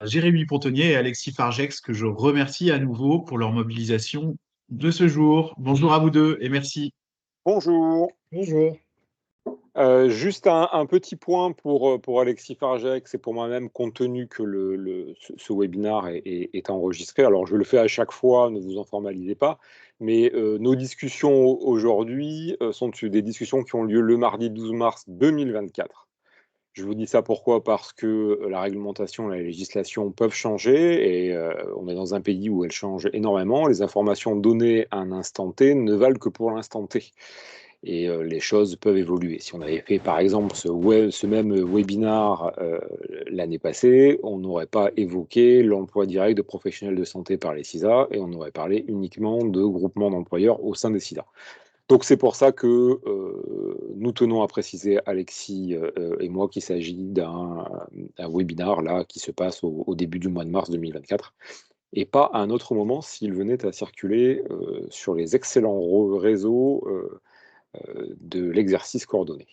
Jérémy Pontonnier et Alexis Fargex, que je remercie à nouveau pour leur mobilisation de ce jour. Bonjour à vous deux et merci. Bonjour. Bonjour. Juste un petit point pour Alexis Fargex et pour moi-même, compte tenu que ce webinaire est enregistré. Alors, je le fais à chaque fois, ne vous en formalisez pas, mais nos discussions aujourd'hui sont des discussions qui ont lieu le mardi 12 mars 2024. Je vous dis ça pourquoi? Parce que la réglementation, la législation peuvent changer et on est dans un pays où elles changent énormément. Les informations données à un instant T ne valent que pour l'instant T. Et les choses peuvent évoluer. Si on avait fait par exemple ce même webinar l'année passée, on n'aurait pas évoqué l'emploi direct de professionnels de santé par les CISA et on aurait parlé uniquement de groupements d'employeurs au sein des CISA. Donc c'est pour ça que nous tenons à préciser, Alexis et moi, qu'il s'agit d'un webinar là, qui se passe au début du mois de mars 2024 et pas à un autre moment s'il venait à circuler sur les excellents réseaux de l'exercice coordonné.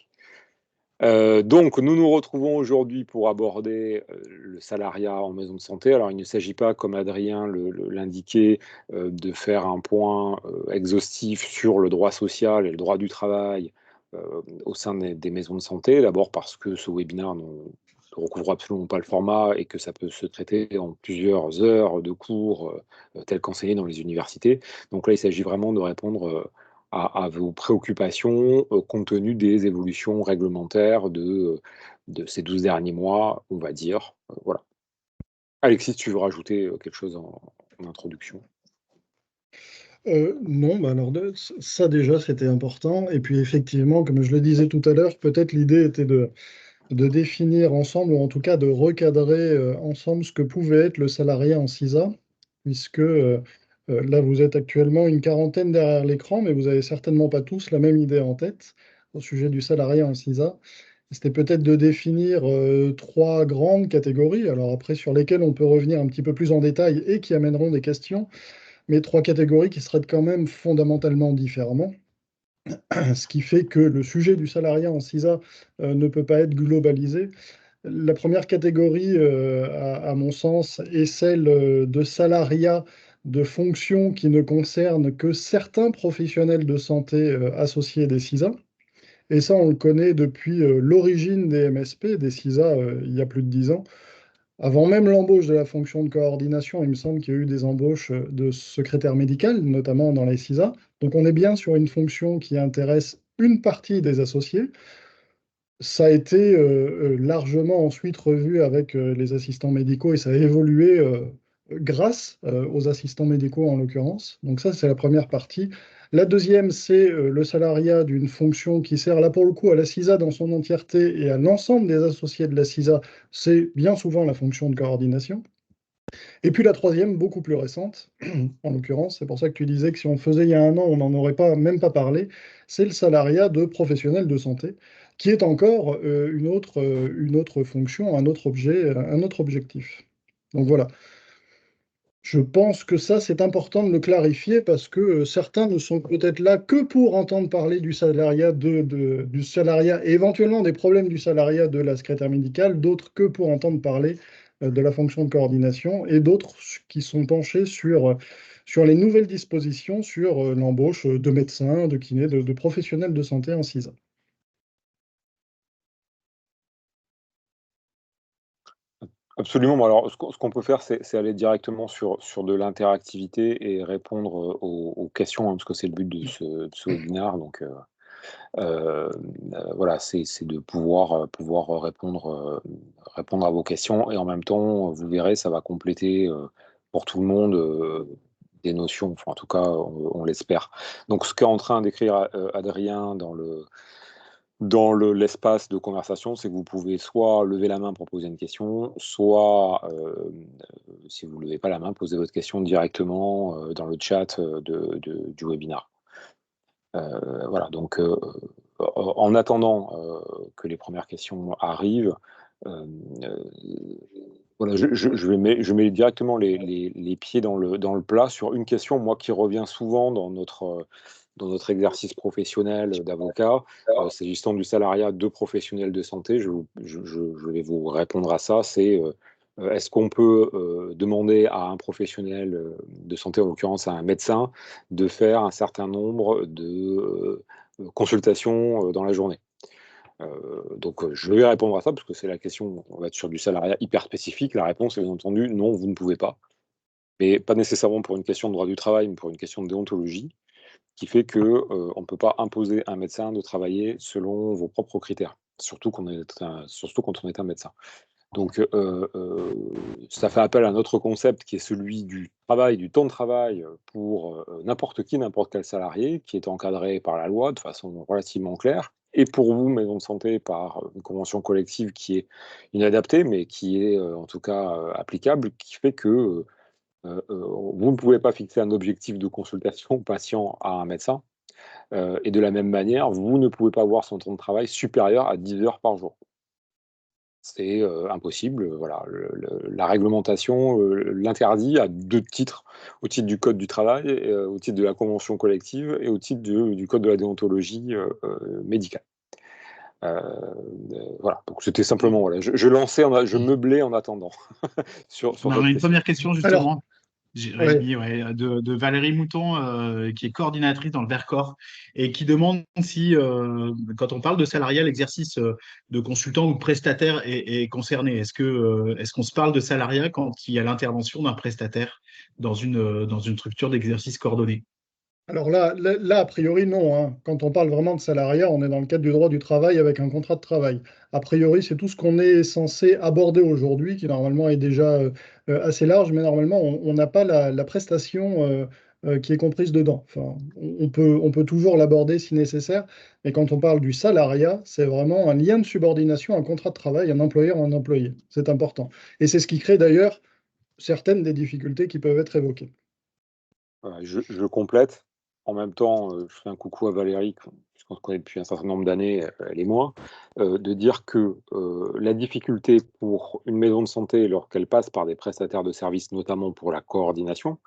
Donc, nous nous retrouvons aujourd'hui pour aborder le salariat en maison de santé. Alors, il ne s'agit pas, comme Adrien l'indiquait, de faire un point exhaustif sur le droit social et le droit du travail au sein des maisons de santé. D'abord parce que ce webinaire ne recouvre absolument pas le format et que ça peut se traiter en plusieurs heures de cours tels qu'enseignés dans les universités. Donc là, il s'agit vraiment de répondre à vos préoccupations compte tenu des évolutions réglementaires de ces 12 derniers mois, on va dire. Voilà. Alexis, tu veux rajouter quelque chose en introduction? Non, bah alors ça déjà c'était important. Et puis effectivement, comme je le disais tout à l'heure, peut-être l'idée était de définir ensemble, ou en tout cas de recadrer ensemble ce que pouvait être le salarié en CISA, puisque là vous êtes actuellement une quarantaine derrière l'écran, mais vous avez certainement pas tous la même idée en tête au sujet du salarié en CISA. C'était peut-être de définir trois grandes catégories, alors après sur lesquelles on peut revenir un petit peu plus en détail et qui amèneront des questions, mais trois catégories qui seraient quand même fondamentalement différemment, ce qui fait que le sujet du salariat en CISA ne peut pas être globalisé. La première catégorie, à mon sens, est celle de salariat de fonctions qui ne concernent que certains professionnels de santé associés des CISA. Et ça, on le connaît depuis l'origine des MSP, des CISA, il y a plus de 10 ans. Avant même l'embauche de la fonction de coordination, il me semble qu'il y a eu des embauches de secrétaire médical, notamment dans les CISA. Donc on est bien sur une fonction qui intéresse une partie des associés. Ça a été largement ensuite revu avec les assistants médicaux et ça a évolué grâce aux assistants médicaux en l'occurrence. Donc ça, c'est la première partie. La deuxième, c'est le salariat d'une fonction qui sert là pour le coup à la CISA dans son entièreté et à l'ensemble des associés de la CISA. C'est bien souvent la fonction de coordination. Et puis la troisième, beaucoup plus récente, en l'occurrence, c'est pour ça que tu disais que si on faisait il y a un an, on n'en aurait pas, même pas parlé, c'est le salariat de professionnels de santé, qui est encore une autre fonction, un autre objet, un autre objectif. Donc voilà, je pense que ça, c'est important de le clarifier parce que certains ne sont peut-être là que pour entendre parler du salariat, du salariat et éventuellement des problèmes du salariat de la secrétaire médicale, d'autres que pour entendre parler de la fonction de coordination et d'autres qui sont penchés sur les nouvelles dispositions sur l'embauche de médecins, de kinés, de professionnels de santé en CISA. Absolument. Bon, alors, ce qu'on peut faire, c'est aller directement sur de l'interactivité et répondre aux questions, hein, parce que c'est le but de ce webinaire. Donc, voilà, c'est de pouvoir répondre à vos questions et en même temps, vous verrez, ça va compléter pour tout le monde des notions, enfin, en tout cas, on l'espère. Donc, ce qu'est en train d'écrire Adrien l'espace de conversation, c'est que vous pouvez soit lever la main pour poser une question, soit, si vous ne levez pas la main, poser votre question directement dans le chat du webinaire. Voilà, donc en attendant que les premières questions arrivent, voilà, je mets directement les pieds dans le plat sur une question, moi, qui revient souvent dans notre exercice professionnel d'avocat, s'agissant du salariat de professionnels de santé. Je vais vous répondre à ça, c'est Est-ce qu'on peut demander à un professionnel de santé, en l'occurrence à un médecin, de faire un certain nombre de consultations dans la journée? Donc, je vais répondre à ça parce que c'est la question, on va être sur du salariat hyper spécifique. La réponse est bien entendu non, vous ne pouvez pas. Mais pas nécessairement pour une question de droit du travail, mais pour une question de déontologie, qui fait que on ne peut pas imposer à un médecin de travailler selon vos propres critères, surtout quand on est un médecin. Donc, ça fait appel à un autre concept qui est celui du travail, du temps de travail pour n'importe qui, n'importe quel salarié, qui est encadré par la loi de façon relativement claire. Et pour vous, maison de santé, par une convention collective qui est inadaptée, mais qui est en tout cas applicable, qui fait que vous ne pouvez pas fixer un objectif de consultation patient à un médecin. Et de la même manière, vous ne pouvez pas avoir son temps de travail supérieur à 10 heures par jour. C'est impossible, voilà. La réglementation l'interdit à 2 titres, au titre du code du travail, et au titre de la convention collective et au titre du code de la déontologie médicale. Voilà, donc c'était simplement, voilà, je lançais, je meublais en attendant sur On a votre une question. première question Alors, justement, ouais. Jérémy, de Valérie Mouton, qui est coordinatrice dans le Vercors, et qui demande si, quand on parle de salariat, l'exercice de consultant ou de prestataire est concerné. Est-ce qu'on se parle de salariat quand il y a l'intervention d'un prestataire dans une structure d'exercice coordonné? Alors là, a priori, non, hein. Quand on parle vraiment de salariat, on est dans le cadre du droit du travail avec un contrat de travail. A priori, c'est tout ce qu'on est censé aborder aujourd'hui, qui normalement est déjà assez large, mais normalement, on n'a pas la prestation qui est comprise dedans. Enfin, on peut toujours l'aborder si nécessaire, mais quand on parle du salariat, c'est vraiment un lien de subordination, un contrat de travail, un employeur, un employé. C'est important. Et c'est ce qui crée d'ailleurs certaines des difficultés qui peuvent être évoquées. Voilà, je complète. En même temps, je fais un coucou à Valérie, puisqu'on se connaît depuis un certain nombre d'années, elle et moi, de dire que, la difficulté pour une maison de santé lorsqu'elle passe par des prestataires de services, notamment pour la coordination,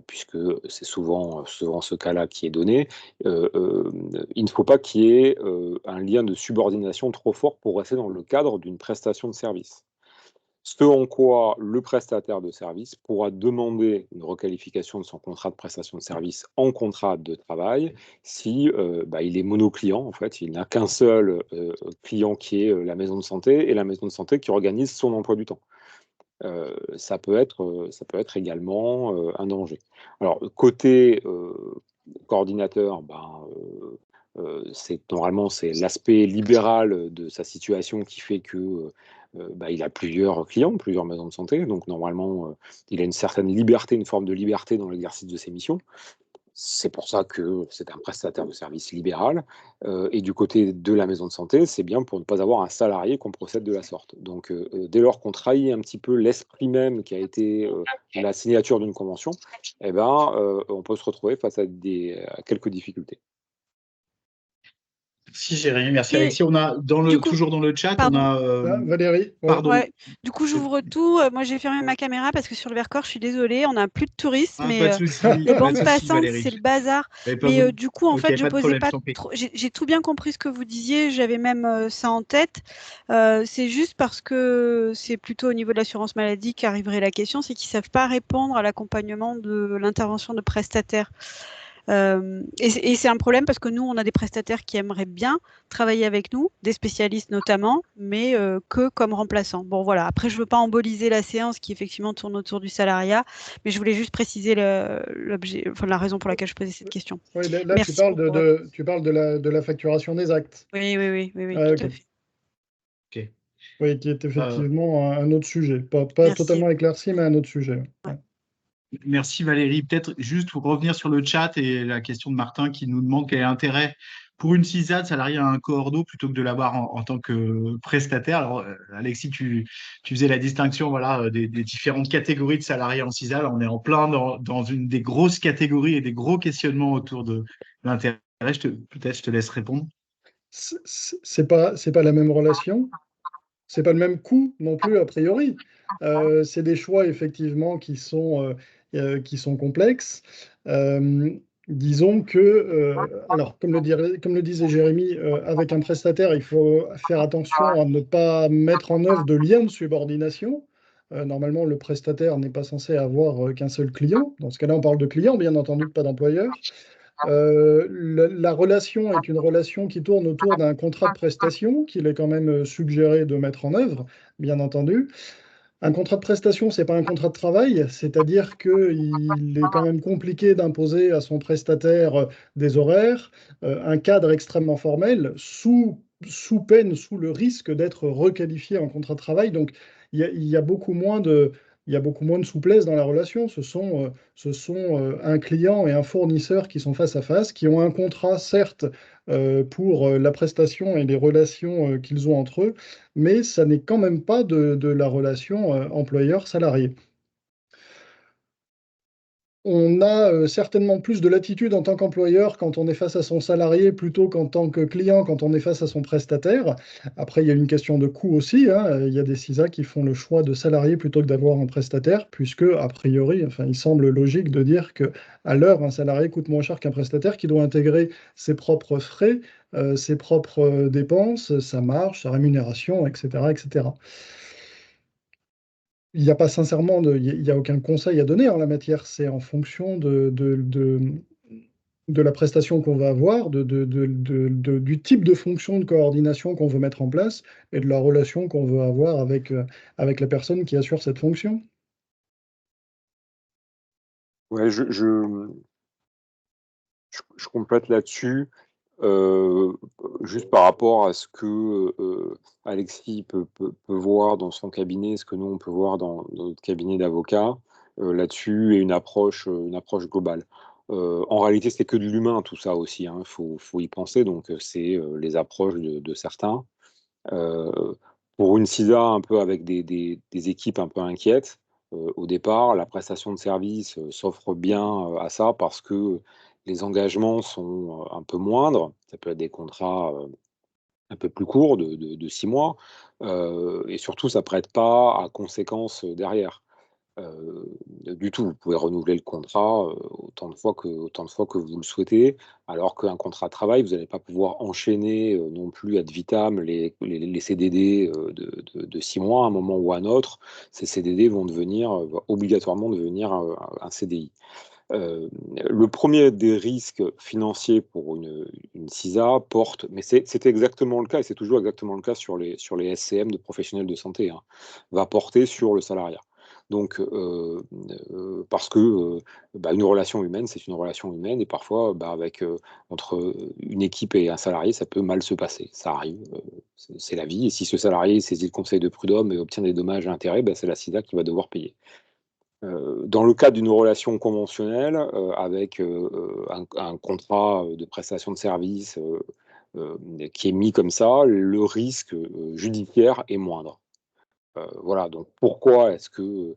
puisque c'est souvent ce cas-là qui est donné, il ne faut pas qu'il y ait, un lien de subordination trop fort pour rester dans le cadre d'une prestation de service. Ce en quoi le prestataire de service pourra demander une requalification de son contrat de prestation de service en contrat de travail si, il est monoclient en fait, il n'a qu'un seul, client qui est, la maison de santé, et la maison de santé qui organise son emploi du temps. Ça peut être également, un danger. Alors côté, coordinateur, c'est normalement, c'est l'aspect libéral de sa situation qui fait que, il a plusieurs clients, plusieurs maisons de santé, donc normalement, il a une certaine liberté, une forme de liberté dans l'exercice de ses missions. C'est pour ça que c'est un prestataire de service libéral, et du côté de la maison de santé, c'est bien pour ne pas avoir un salarié qu'on procède de la sorte. Donc, dès lors qu'on trahit un petit peu l'esprit même qui a été, la signature d'une convention, eh ben, on peut se retrouver face à quelques difficultés. Merci Jérémy, merci Et Alexis. On a du coup, toujours dans le chat, on pardon. a Valérie, ouais. pardon. Ouais, du coup, j'ouvre tout. Moi, j'ai fermé ma caméra parce que sur le Vercors, je suis désolée, on n'a plus de touristes, Ah, mais pas de souci, les pas de bandes souci, passantes, Valérie. c'est le bazar. J'avais pas Mais voulu. du coup, en fait, Ok, je pas de posais problème, je pas t'en prie. trop. J'ai tout bien compris ce que vous disiez, j'avais même ça en tête. C'est juste parce que c'est plutôt au niveau de l'assurance maladie qu'arriverait la question, c'est qu'ils ne savent pas répondre à l'accompagnement de l'intervention de prestataires. Et c'est un problème parce que nous, on a des prestataires qui aimeraient bien travailler avec nous, des spécialistes notamment, mais que comme remplaçants. Bon, voilà. Après, je ne veux pas emboliser la séance qui effectivement tourne autour du salariat, mais je voulais juste préciser la raison pour laquelle je posais cette question. Oui, là, tu Merci parles pour. tu parles de la facturation des actes. Oui, Ah, tout ok. à fait. Ok. Oui, qui est Euh, effectivement un autre sujet. Pas Merci. totalement éclairci, mais un autre sujet. Ouais. Merci Valérie. Peut-être juste pour revenir sur le chat et la question de Martin qui nous demande quel est l'intérêt pour une CISA de salarié à un cordeau plutôt que de l'avoir en tant que prestataire. Alors, Alexis, tu faisais la distinction voilà, des différentes catégories de salariés en CISA. Là, on est en plein dans une des grosses catégories et des gros questionnements autour de l'intérêt. Peut-être je te laisse répondre. C'est pas la même relation. C'est pas le même coût non plus, a priori. C'est des choix, effectivement, qui sont complexes. Euh, disons que, alors, comme le disait Jérémy, avec un prestataire, il faut faire attention à ne pas mettre en œuvre de lien de subordination. Normalement, le prestataire n'est pas censé avoir qu'un seul client. Dans ce cas-là, on parle de client, bien entendu, pas d'employeur. La relation est une relation qui tourne autour d'un contrat de prestation qu'il est quand même suggéré de mettre en œuvre, bien entendu. Un contrat de prestation, c'est pas un contrat de travail, c'est-à-dire qu'il est quand même compliqué d'imposer à son prestataire des horaires, un cadre extrêmement formel, sous peine, sous le risque d'être requalifié en contrat de travail. Donc, il y a beaucoup moins de, il y a beaucoup moins de souplesse dans la relation. Ce sont un client et un fournisseur qui sont face à face, qui ont un contrat, certes, pour la prestation et les relations qu'ils ont entre eux, mais ça n'est quand même pas de la relation employeur-salarié. On a certainement plus de latitude en tant qu'employeur quand on est face à son salarié plutôt qu'en tant que client quand on est face à son prestataire. Après, il y a une question de coût aussi, hein. Il y a des CISA qui font le choix de salarié plutôt que d'avoir un prestataire, puisque, a priori, enfin, il semble logique de dire que à l'heure, un salarié coûte moins cher qu'un prestataire qui doit intégrer ses propres frais, ses propres dépenses, sa marge, sa rémunération, etc., etc. Il n'y a pas sincèrement il y a aucun conseil à donner en la matière. C'est en fonction de la prestation qu'on va avoir, du type de fonction de coordination qu'on veut mettre en place et de la relation qu'on veut avoir avec la personne qui assure cette fonction. Ouais, je complète là-dessus. Juste par rapport à ce que Alexis peut voir dans son cabinet, ce que nous on peut voir dans notre cabinet d'avocats, là-dessus, et une approche globale. En réalité, c'est que de l'humain tout ça aussi, hein, faut y penser, donc c'est les approches de certains. Pour une CISA un peu avec des équipes un peu inquiètes, au départ, la prestation de service s'offre bien à ça parce que les engagements sont un peu moindres. Ça peut être des contrats un peu plus courts, de 6 mois, et surtout, ça ne prête pas à conséquences derrière. Du tout. Vous pouvez renouveler le contrat autant de fois que vous le souhaitez, alors qu'un contrat de travail, vous n'allez pas pouvoir enchaîner non plus ad vitam les CDD de 6 mois à un moment ou à un autre. Ces CDD vont obligatoirement devenir un CDI. Le premier des risques financiers pour une CISA porte, mais c'est exactement le cas, et c'est toujours exactement le cas sur les SCM de professionnels de santé, hein, va porter sur le salariat. Donc, parce que une relation humaine, c'est une relation humaine, et parfois, entre une équipe et un salarié, ça peut mal se passer. Ça arrive, c'est la vie. Et si ce salarié saisit le conseil de prud'homme et obtient des dommages et intérêts, c'est la CISA qui va devoir payer. Dans le cadre d'une relation conventionnelle, avec un contrat de prestation de service qui est mis comme ça, le risque judiciaire est moindre. Voilà, donc pourquoi est-ce que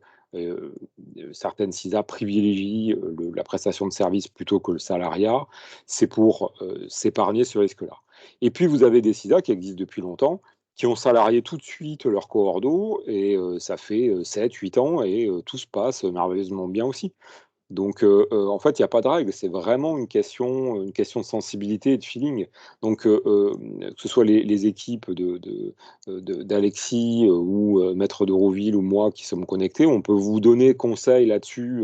certaines CISA privilégient la prestation de service plutôt que le salariat? C'est pour s'épargner ce risque-là. Et puis vous avez des CISA qui existent depuis longtemps, qui ont salarié tout de suite leur coordo, et ça fait 7-8 ans, et tout se passe merveilleusement bien aussi. Donc, en fait, il n'y a pas de règle, c'est vraiment une question de sensibilité et de feeling. Donc, que ce soit les équipes d'Alexis ou Maître de Rouville ou moi qui sommes connectés, on peut vous donner conseil là-dessus,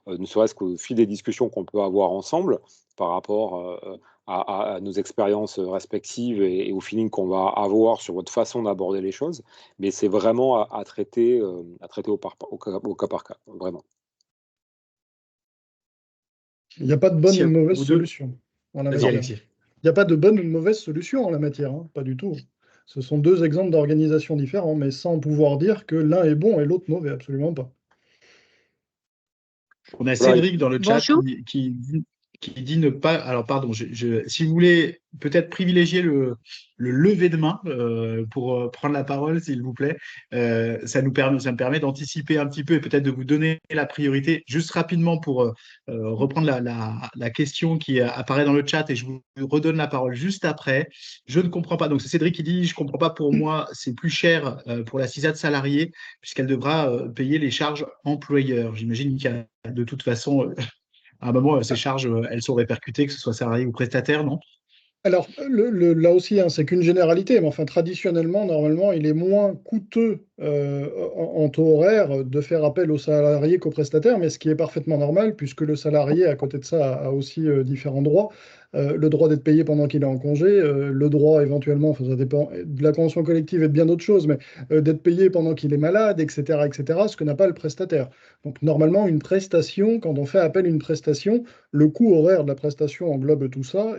ne serait-ce qu'au fil des discussions qu'on peut avoir ensemble par rapport à nos expériences respectives et au feeling qu'on va avoir sur votre façon d'aborder les choses. Mais c'est vraiment à traiter au cas par cas, vraiment. Il n'y a pas de bonne Si ou de mauvaise vous deux- solution en la Vas-y, matière. Alexis. Il n'y a pas de bonne ou de mauvaise solution en la matière, hein, pas du tout. Ce sont deux exemples d'organisation différents, mais sans pouvoir dire que l'un est bon et l'autre mauvais, absolument pas. On a Voilà. Cédric dans le chat Bonjour. qui dit ne pas. Alors, pardon, si vous voulez peut-être privilégier le lever de main pour prendre la parole, s'il vous plaît, ça me permet d'anticiper un petit peu et peut-être de vous donner la priorité. Juste rapidement pour reprendre la question qui apparaît dans le chat, et je vous redonne la parole juste après. Je ne comprends pas. Donc, c'est Cédric qui dit: je ne comprends pas, pour moi, c'est plus cher pour la CISA de salarié, puisqu'elle devra payer les charges employeurs. J'imagine qu'il y a de toute façon, à un moment, ces charges, elles sont répercutées, que ce soit salarié ou prestataire, non? Alors, là aussi, hein, c'est qu'une généralité, mais enfin, traditionnellement, normalement, il est moins coûteux en taux horaire de faire appel aux salariés qu'aux prestataires, mais ce qui est parfaitement normal, puisque le salarié, à côté de ça, a aussi différents droits. Le droit d'être payé pendant qu'il est en congé, le droit éventuellement, enfin, ça dépend de la convention collective et de bien d'autres choses, mais d'être payé pendant qu'il est malade, etc., ce que n'a pas le prestataire. Donc, normalement, une prestation, quand on fait appel à une prestation, le coût horaire de la prestation englobe tout ça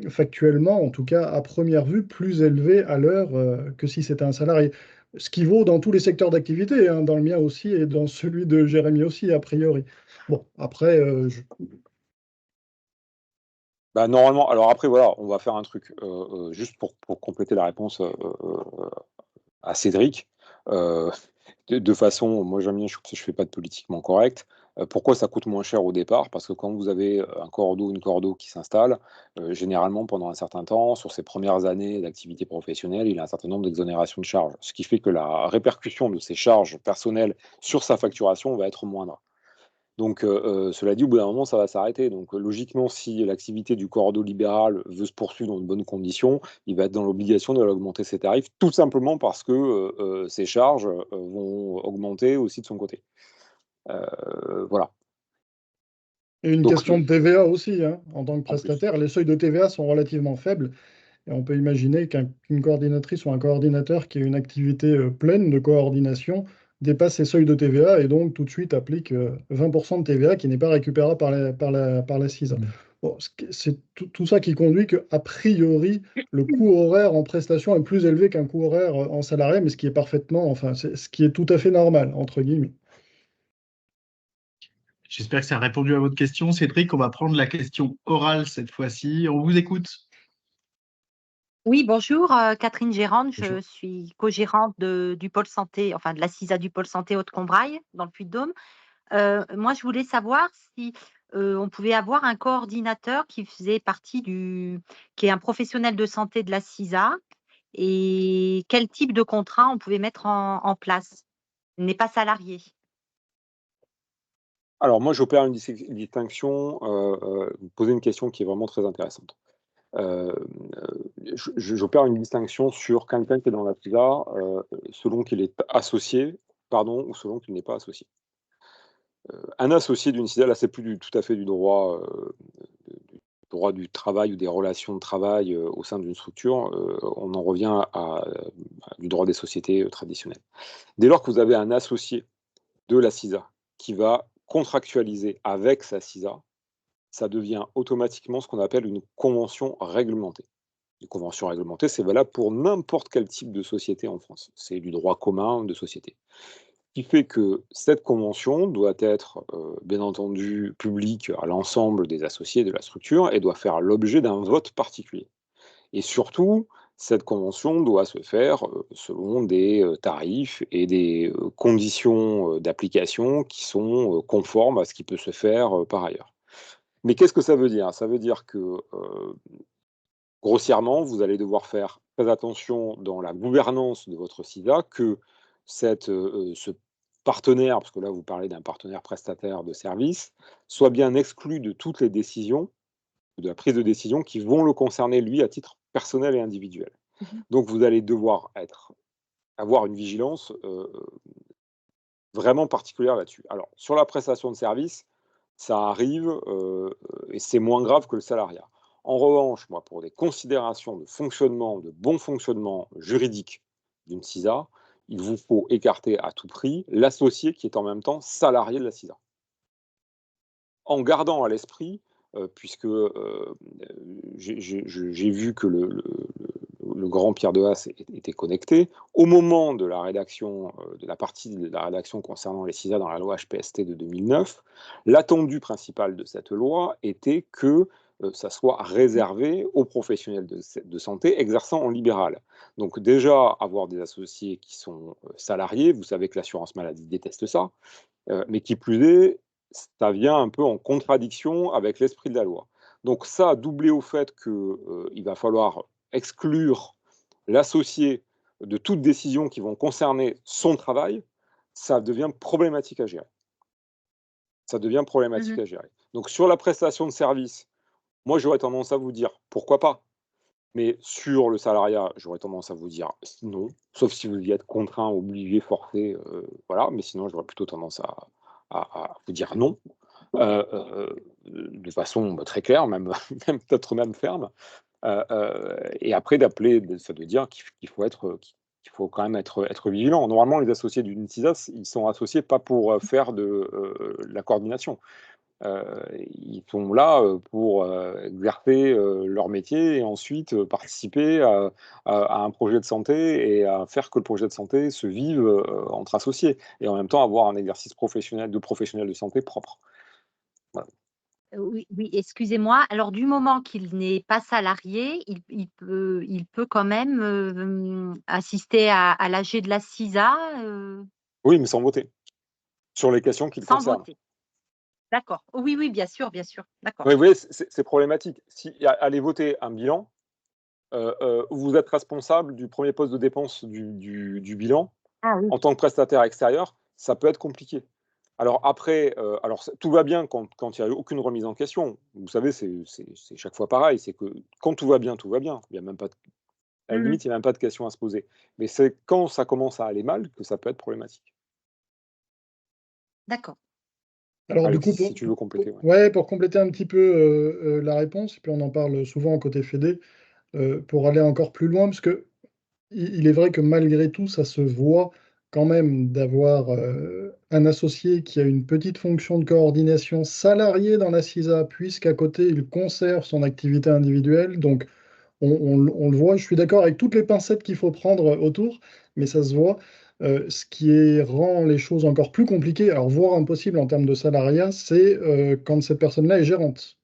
factuellement, en tout cas à première vue, plus élevé à l'heure que si c'était un salarié. Ce qui vaut dans tous les secteurs d'activité, hein, dans le mien aussi et dans celui de Jérémy aussi, a priori. Bon, après, Bah, normalement, alors après, voilà, on va faire un truc, juste pour compléter la réponse à Cédric. De façon, moi j'aime bien, je ne fais pas de politiquement correct. Pourquoi ça coûte moins cher au départ? Parce que quand vous avez un cordeau, une cordeau qui s'installe, généralement pendant un certain temps, sur ses premières années d'activité professionnelle, il a un certain nombre d'exonérations de charges. Ce qui fait que la répercussion de ces charges personnelles sur sa facturation va être moindre. Donc, cela dit, au bout d'un moment, ça va s'arrêter. Donc, logiquement, si l'activité du cordeau libéral veut se poursuivre dans de bonnes conditions, il va être dans l'obligation d'augmenter ses tarifs, tout simplement parce que ses charges vont augmenter aussi de son côté. Voilà. et une Donc, question de TVA aussi, hein, en tant que en plus. prestataire, les seuils de TVA sont relativement faibles. Et on peut imaginer qu'une coordinatrice ou un coordinateur qui a une activité pleine de coordination dépasse ces seuils de TVA et donc tout de suite applique 20% de TVA qui n'est pas récupérable par la CISA. Bon, c'est tout ça qui conduit qu'a priori, le coût horaire en prestation est plus élevé qu'un coût horaire en salarié, mais ce qui est parfaitement, enfin, c'est ce qui est tout à fait normal, entre guillemets. J'espère que ça a répondu à votre question. Cédric, on va prendre la question orale cette fois-ci. On vous écoute. Oui, bonjour, Catherine Gérande, Bonjour. je suis co-gérante du pôle santé, enfin de la CISA du pôle santé Haute-Combraille, dans le Puy-de-Dôme. Moi, je voulais savoir si on pouvait avoir un coordinateur qui faisait partie qui est un professionnel de santé de la CISA et quel type de contrat on pouvait mettre en place. Il n'est pas salarié. Alors, moi, j'opère une distinction. Vous posez une question qui est vraiment très intéressante. J'opère une distinction sur quelqu'un qui est dans la CISA selon qu'il est associé, pardon, ou selon qu'il n'est pas associé. Un associé d'une CISA, là, c'est plus tout à fait du droit, droit du travail ou des relations de travail au sein d'une structure. On en revient du droit des sociétés traditionnelles. Dès lors que vous avez un associé de la CISA qui va contractualiser avec sa CISA, ça devient automatiquement ce qu'on appelle une convention réglementée. Une convention réglementée, c'est valable pour n'importe quel type de société en France. C'est du droit commun de société. Ce qui fait que cette convention doit être, bien entendu, publique à l'ensemble des associés de la structure et doit faire l'objet d'un vote particulier. Et surtout, cette convention doit se faire selon des tarifs et des conditions d'application qui sont conformes à ce qui peut se faire par ailleurs. Mais qu'est-ce que ça veut dire? Ça veut dire que, grossièrement, vous allez devoir faire très attention dans la gouvernance de votre SIDA que ce partenaire, parce que là vous parlez d'un partenaire prestataire de service, soit bien exclu de toutes les décisions, de la prise de décision qui vont le concerner lui à titre personnel et individuel. Donc vous allez devoir avoir une vigilance vraiment particulière là-dessus. Alors sur la prestation de service, ça arrive et c'est moins grave que le salariat. En revanche, moi, pour des considérations de fonctionnement, de bon fonctionnement juridique d'une CISA, il vous faut écarter à tout prix l'associé qui est en même temps salarié de la CISA. En gardant à l'esprit, puisque j'ai vu que le grand Pierre de Haas était connecté, au moment de la rédaction, de la partie de la rédaction concernant les CISA dans la loi HPST de 2009, l'attendu principal de cette loi était que ça soit réservé aux professionnels de santé exerçant en libéral. Donc déjà, avoir des associés qui sont salariés, vous savez que l'assurance maladie déteste ça, mais qui plus est, ça vient un peu en contradiction avec l'esprit de la loi. Donc ça, doublé au fait qu'il va falloir exclure l'associé de toutes décisions qui vont concerner son travail, ça devient problématique à gérer. Ça devient problématique à gérer. Donc sur la prestation de service, Moi, j'aurais tendance à vous dire pourquoi pas. Mais sur le salariat, j'aurais tendance à vous dire non, sauf si vous y êtes contraint, obligé, forcé, voilà. Mais sinon, j'aurais plutôt tendance à vous dire non, de façon très claire, même, peut-être même ferme. Et après ça veut dire qu'il faut qu'il faut quand même être vigilant. Normalement, les associés d'une CISA, ils sont associés pas pour faire de la coordination. Ils sont là pour exercer leur métier et ensuite participer à un projet de santé et à faire que le projet de santé se vive entre associés et en même temps avoir un exercice professionnel de santé propre. Voilà. Oui, oui, excusez-moi. Alors, du moment qu'il n'est pas salarié, il peut quand même assister à l'AG de la CISA Oui, mais sans voter sur les questions qui le sans concernent. voter. D'accord. Oui, oui, bien sûr, bien sûr. D'accord. Oui, vous voyez, c'est problématique. Si aller voter un bilan, vous êtes responsable du premier poste de dépense du bilan. Ah oui. En tant que prestataire extérieur, ça peut être compliqué. Alors après, tout va bien quand il y a aucune remise en question. Vous savez, c'est chaque fois pareil, c'est que quand tout va bien, tout va bien. Il y a même pas à la Mhm. limite, il y a même pas de question à se poser. Mais c'est quand ça commence à aller mal que ça peut être problématique. D'accord. Alors du coup, Alexis, si tu veux compléter, ouais. ouais, pour compléter un petit peu la réponse, et puis on en parle souvent côté Fédé, pour aller encore plus loin, parce que il est vrai que malgré tout, ça se voit quand même d'avoir un associé qui a une petite fonction de coordination salariée dans la CISA, puisqu'à côté, il conserve son activité individuelle. Donc, on le voit, je suis d'accord avec toutes les pincettes qu'il faut prendre autour, mais ça se voit. Ce qui rend les choses encore plus compliquées, alors voire impossible en termes de salariat, c'est quand cette personne-là est gérante.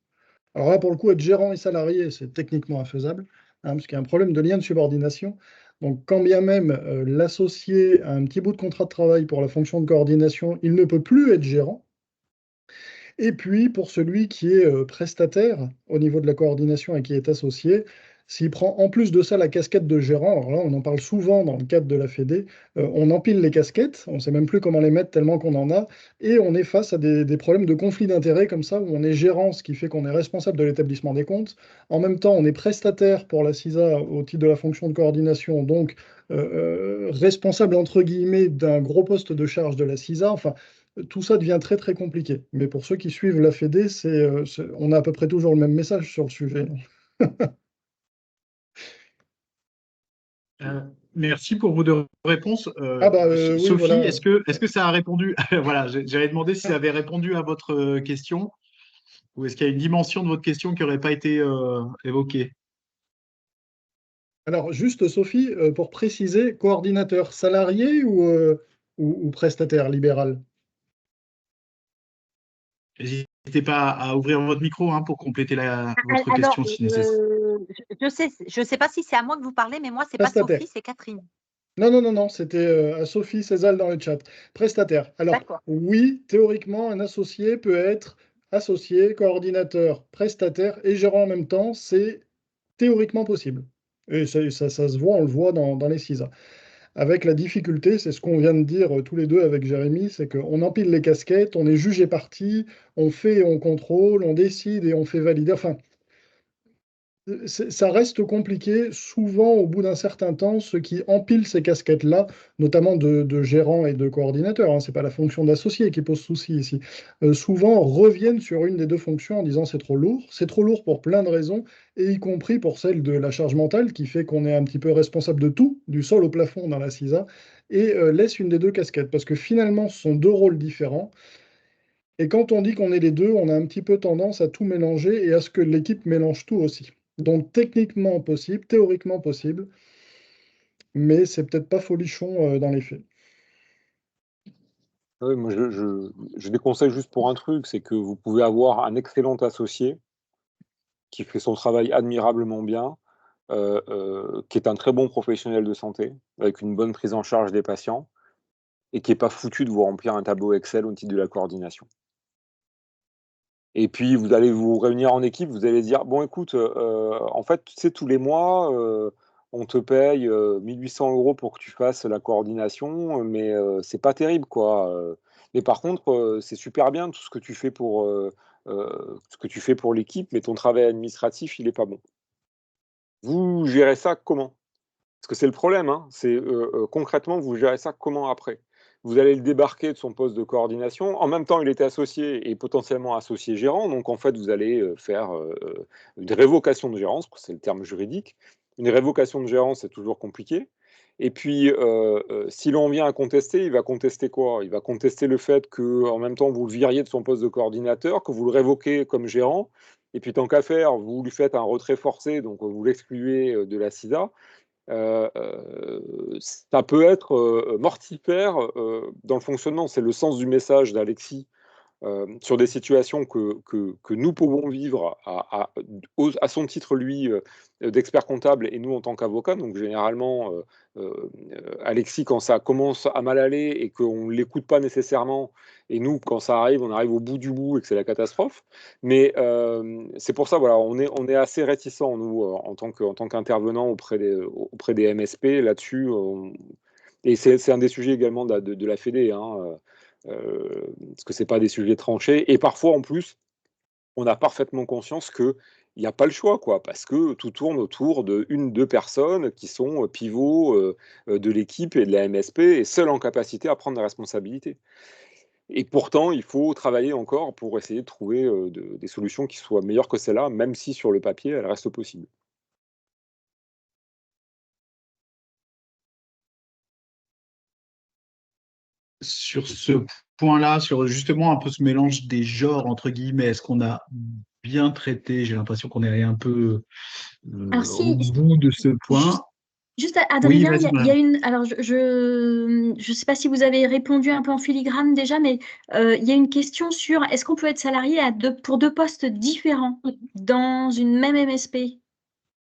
Alors là, pour le coup, être gérant et salarié, c'est techniquement infaisable, parce qu'il y a un problème de lien de subordination. Donc, quand bien même l'associé a un petit bout de contrat de travail pour la fonction de coordination, il ne peut plus être gérant. Et puis, pour celui qui est prestataire au niveau de la coordination et qui est associé, s'il prend en plus de ça la casquette de gérant, alors là, on en parle souvent dans le cadre de la Fédé, on empile les casquettes, on ne sait même plus comment les mettre tellement qu'on en a, et on est face à des problèmes de conflit d'intérêts comme ça, où on est gérant, ce qui fait qu'on est responsable de l'établissement des comptes. En même temps, on est prestataire pour la CISA au titre de la fonction de coordination, donc responsable, entre guillemets, d'un gros poste de charge de la CISA. Enfin, tout ça devient très très compliqué. Mais pour ceux qui suivent la Fédé, on a à peu près toujours le même message sur le sujet. Merci pour vos deux réponses. Ah bah oui, Sophie, voilà. est-ce que ça a répondu? Voilà, j'avais demandé si ça avait répondu à votre question ou est-ce qu'il y a une dimension de votre question qui n'aurait pas été évoquée? Alors juste Sophie, pour préciser, coordinateur salarié ou prestataire libéral? N'hésitez pas à ouvrir votre micro pour compléter votre Alors, question si nécessaire. je sais pas si c'est à moi que vous parlez, mais moi, c'est pas Prestataire. Sophie, c'est Catherine. Non, non, non, non, c'était à Sophie Cézal dans le chat. Prestataire. Alors, D'accord. oui, théoriquement, un associé peut être associé, coordinateur, prestataire et gérant en même temps. C'est théoriquement possible. Et ça se voit, on le voit dans les CISA. Avec la difficulté, c'est ce qu'on vient de dire tous les deux avec Jérémy, c'est qu'on empile les casquettes, on est jugé parti, on fait et on contrôle, on décide et on fait valider. Enfin, ça reste compliqué. Souvent, au bout d'un certain temps, ceux qui empilent ces casquettes-là, notamment de gérant et de coordinateur, c'est pas la fonction d'associé qui pose souci ici, souvent reviennent sur une des deux fonctions en disant c'est trop lourd. C'est trop lourd pour plein de raisons, et y compris pour celle de la charge mentale qui fait qu'on est un petit peu responsable de tout, du sol au plafond dans la CISA, et laisse une des deux casquettes, parce que finalement, ce sont deux rôles différents. Et quand on dit qu'on est les deux, on a un petit peu tendance à tout mélanger et à ce que l'équipe mélange tout aussi. Donc techniquement possible, théoriquement possible, mais c'est peut-être pas folichon dans les faits. Ouais, moi, je déconseille juste pour un truc, c'est que vous pouvez avoir un excellent associé qui fait son travail admirablement bien, qui est un très bon professionnel de santé, avec une bonne prise en charge des patients et qui est pas foutu de vous remplir un tableau Excel au titre de la coordination. Et puis vous allez vous réunir en équipe, vous allez dire: «Bon écoute, en fait, tu sais, tous les mois, on te paye, 1 800 € pour que tu fasses la coordination, mais c'est pas terrible quoi, mais par contre, c'est super bien tout ce que tu fais pour, ce que tu fais pour l'équipe, mais ton travail administratif, il n'est pas bon. Vous gérez ça comment? Parce que c'est le problème, hein, concrètement, vous gérez ça comment après? Vous allez le débarquer de son poste de coordination. En même temps, il était associé et potentiellement associé gérant, donc en fait, vous allez faire une révocation de gérance, c'est le terme juridique. Une révocation de gérance, c'est toujours compliqué. Et puis, si l'on vient à contester, il va contester quoi? Il va contester le fait qu'en même temps, vous le viriez de son poste de coordinateur, que vous le révoquez comme gérant, et puis tant qu'à faire, vous lui faites un retrait forcé, donc vous l'excluez de la CISA. Ça peut être mortifère dans le fonctionnement. C'est le sens du message d'Alexis sur des situations que nous pouvons vivre à son titre, lui, d'expert comptable et nous en tant qu'avocat. Donc généralement, Alexis, quand ça commence à mal aller et qu'on ne l'écoute pas nécessairement, et nous, quand ça arrive, on arrive au bout du bout et que c'est la catastrophe. Mais c'est pour ça, voilà, on est assez réticents, nous, en tant qu'intervenants auprès des MSP là-dessus. Et c'est un des sujets également de la Fédé, hein, parce que ce n'est pas des sujets tranchés. Et parfois, en plus, on a parfaitement conscience qu'il n'y a pas le choix, quoi, parce que tout tourne autour de une, deux personnes qui sont pivots de l'équipe et de la MSP et seuls en capacité à prendre des responsabilités. Et pourtant, il faut travailler encore pour essayer de trouver des solutions qui soient meilleures que celles-là, même si sur le papier, elles restent possibles. Sur ce point-là, sur justement un peu ce mélange des genres, entre guillemets, est-ce qu'on a bien traité? J'ai l'impression qu'on est un peu Alors au si, bout de ce point. juste Oui, Adrien, vas-y, il y a une. Alors je sais pas si vous avez répondu un peu en filigrane déjà, mais il y a une question sur est-ce qu'on peut être salarié pour deux postes différents dans une même MSP?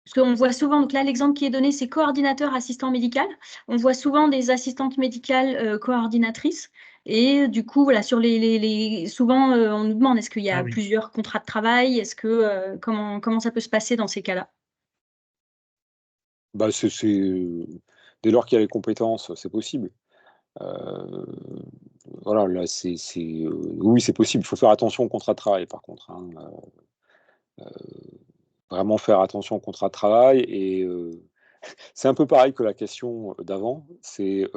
Parce qu'on voit souvent, donc là l'exemple qui est donné, c'est coordinateur assistant médical. On voit souvent des assistantes médicales coordinatrices. Et du coup, voilà, sur souvent on nous demande est-ce qu'il y a Ah oui. plusieurs contrats de travail, est-ce que comment ça peut se passer dans ces cas-là? Bah, dès lors qu'il y a les compétences, c'est possible. Voilà, là, oui, c'est possible. Il faut faire attention au contrat de travail, par contre, hein, vraiment faire attention au contrat de travail et c'est un peu pareil que la question d'avant, c'est,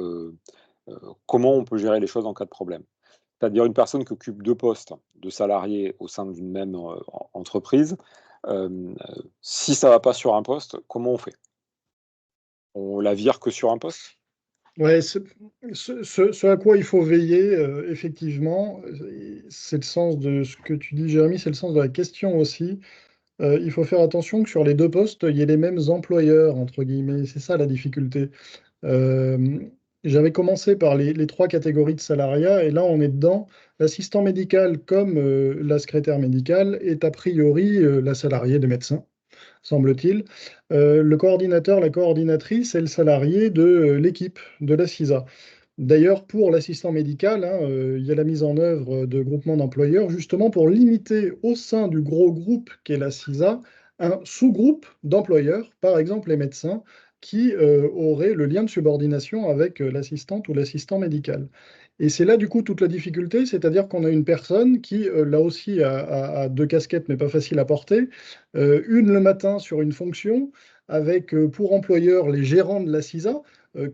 comment on peut gérer les choses en cas de problème? C'est-à-dire une personne qui occupe 2 postes de salarié au sein d'une même, entreprise, si ça ne va pas sur un poste, comment on fait? On la vire que sur un poste? Ouais, ce à quoi il faut veiller, effectivement, c'est le sens de ce que tu dis, Jérémy, c'est le sens de la question aussi. Il faut faire attention que sur les deux postes, il y ait les mêmes employeurs, entre guillemets. C'est ça la difficulté. Euh, J'avais commencé par les trois catégories de salariat, et là on est dedans. L'assistant médical comme la secrétaire médicale est a priori la salariée des médecins, semble-t-il. Le coordinateur, la coordinatrice est le salarié de l'équipe, de la CISA. D'ailleurs, pour l'assistant médical, hein, il y a la mise en œuvre de groupements d'employeurs, justement pour limiter au sein du gros groupe qu'est la CISA, un sous-groupe d'employeurs, par exemple les médecins, qui auraient le lien de subordination avec l'assistante ou l'assistant médical. Et c'est là, du coup, toute la difficulté, c'est-à-dire qu'on a une personne qui, là aussi, a deux casquettes, mais pas facile à porter. Une le matin sur une fonction, avec pour employeur les gérants de la CISA,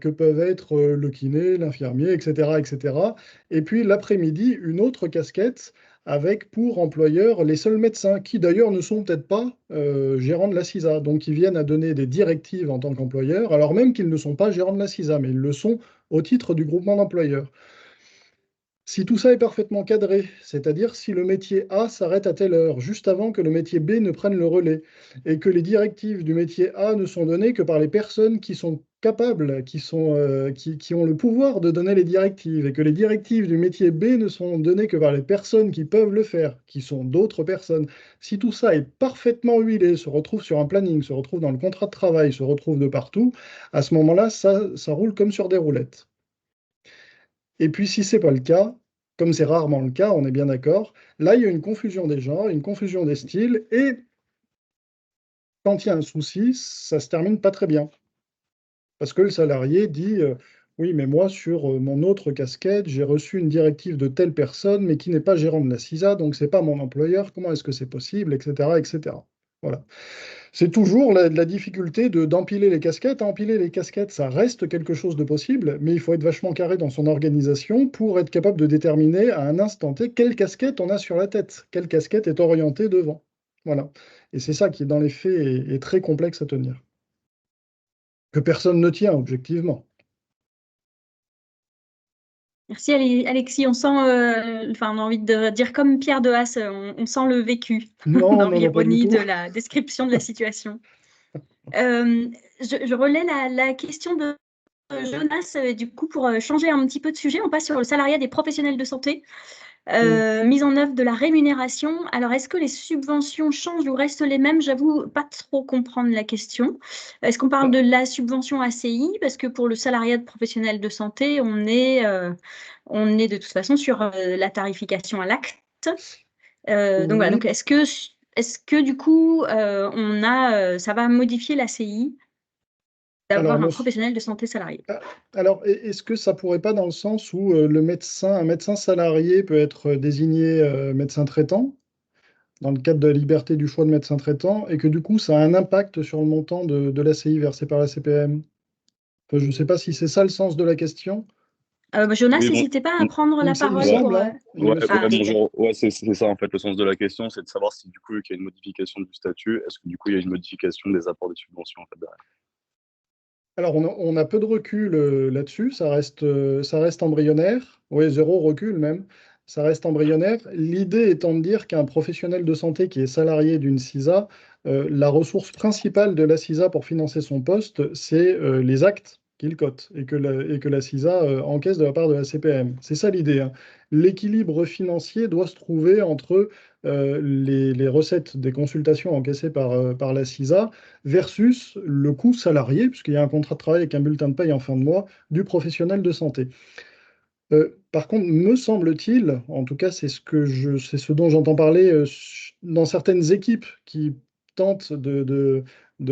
que peuvent être le kiné, l'infirmier, etc., etc. Et puis l'après-midi, une autre casquette avec pour employeur les seuls médecins, qui d'ailleurs ne sont peut-être pas gérants de la CISA, donc ils viennent à donner des directives en tant qu'employeur, alors même qu'ils ne sont pas gérants de la CISA, mais ils le sont au titre du groupement d'employeurs. Si tout ça est parfaitement cadré, c'est-à-dire si le métier A s'arrête à telle heure, juste avant que le métier B ne prenne le relais, et que les directives du métier A ne sont données que par les personnes qui sont capables, qui ont le pouvoir de donner les directives, et que les directives du métier B ne sont données que par les personnes qui peuvent le faire, qui sont d'autres personnes, si tout ça est parfaitement huilé, se retrouve sur un planning, se retrouve dans le contrat de travail, se retrouve de partout, à ce moment-là, ça roule comme sur des roulettes. Et puis, si ce n'est pas le cas, comme c'est rarement le cas, on est bien d'accord, là, il y a une confusion des genres, une confusion des styles, et quand il y a un souci, ça se termine pas très bien. Parce que le salarié dit Oui, mais moi, sur mon autre casquette, j'ai reçu une directive de telle personne, mais qui n'est pas gérant de la CISA, donc c'est pas mon employeur. Comment est-ce que c'est possible, etc., etc. Voilà. C'est toujours la difficulté d'empiler les casquettes. Empiler les casquettes, ça reste quelque chose de possible, mais il faut être vachement carré dans son organisation pour être capable de déterminer à un instant T quelle casquette on a sur la tête, quelle casquette est orientée devant. Voilà. Et c'est ça qui, dans les faits, est très complexe à tenir. Que personne ne tient, objectivement. Merci Alexis, on sent, enfin on a envie de dire comme Pierre de Haas, on sent le vécu Non, dans non, non, pas du l'ironie tout. de la description de la situation. Je relais la question de Jonas, du coup pour changer un petit peu de sujet, on passe sur le salariat des professionnels de santé. Mise en œuvre de la rémunération. Alors, est-ce que les subventions changent ou restent les mêmes? J'avoue pas trop comprendre la question. Est-ce qu'on parle de la subvention ACI? Parce que pour le salariat de professionnel de santé, on est de toute façon sur la tarification à l'acte. Donc voilà, donc Oui. est-ce que du coup, ça va modifier l'ACI Alors, d'avoir un professionnel de santé salarié? alors, est-ce que ça pourrait pas dans le sens où un médecin salarié peut être désigné médecin traitant dans le cadre de la liberté du choix de médecin traitant et que du coup ça a un impact sur le montant de l'ACI versé par la CPM? Enfin, je ne sais pas si c'est ça le sens de la question. Jonas, Oui, bon, n'hésitez pas à prendre la Il me parole ouais, semble, pour. hein. Il ouais, me ouais, semble. Ah, bon, ouais, c'est ça en fait le sens de la question, c'est de savoir si du coup, qu'il y a une modification du statut, est-ce que du coup, il y a une modification des apports de subventions en fait, derrière. Alors, on a peu de recul là-dessus, ça reste embryonnaire, oui, zéro recul même, ça reste embryonnaire. L'idée étant de dire qu'un professionnel de santé qui est salarié d'une CISA, la ressource principale de la CISA pour financer son poste, c'est les actes qu'il cote et que la CISA encaisse de la part de la CPM. C'est ça l'idée, hein. L'équilibre financier doit se trouver entre les recettes des consultations encaissées par la CISA versus le coût salarié, puisqu'il y a un contrat de travail avec un bulletin de paye en fin de mois, du professionnel de santé. Par contre, me semble-t-il, en tout cas c'est ce dont j'entends parler dans certaines équipes qui tentent de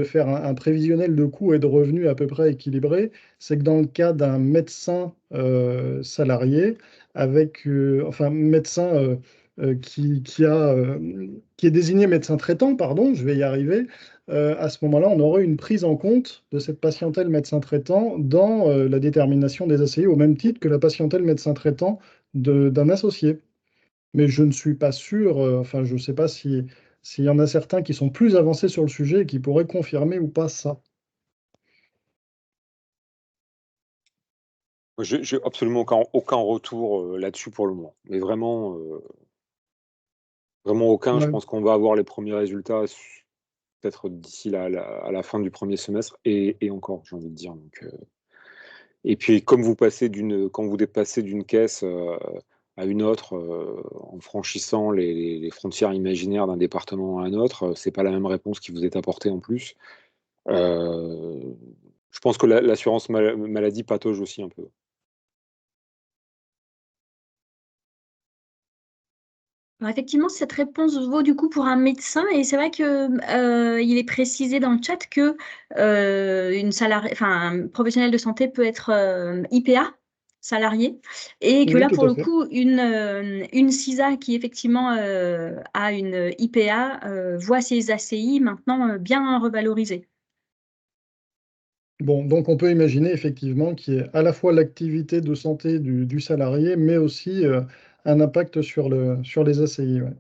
faire un prévisionnel de coûts et de revenus à peu près équilibré, c'est que dans le cas d'un médecin salarié, enfin médecin qui est désigné médecin traitant, pardon, je vais y arriver, à ce moment-là, on aurait une prise en compte de cette patientèle médecin traitant dans la détermination des ACI, au même titre que la patientèle médecin traitant d'un associé. Mais je ne suis pas sûr, enfin, je ne sais pas s'il y en a certains qui sont plus avancés sur le sujet et qui pourraient confirmer ou pas ça. J'ai absolument aucun retour là-dessus pour le moment. Mais vraiment, vraiment aucun. Je Ouais. pense qu'on va avoir les premiers résultats peut-être d'ici à la fin du premier semestre et encore, j'ai envie de dire. Donc, et puis, quand vous dépassez d'une caisse à une autre, en franchissant les frontières imaginaires d'un département à un autre, c'est pas la même réponse qui vous est apportée en plus. Je pense que l'assurance maladie patauge aussi un peu. Alors effectivement, cette réponse vaut du coup pour un médecin et c'est vrai que il est précisé dans le chat que un professionnel de santé peut être IPA salarié et que Oui, là tout pour à le fait. coup une CISA qui effectivement a une IPA voit ses ACI maintenant bien revalorisées. Bon, donc on peut imaginer effectivement qu'il y ait à la fois l'activité de santé du salarié, mais aussi un impact sur les ACI. Ouais.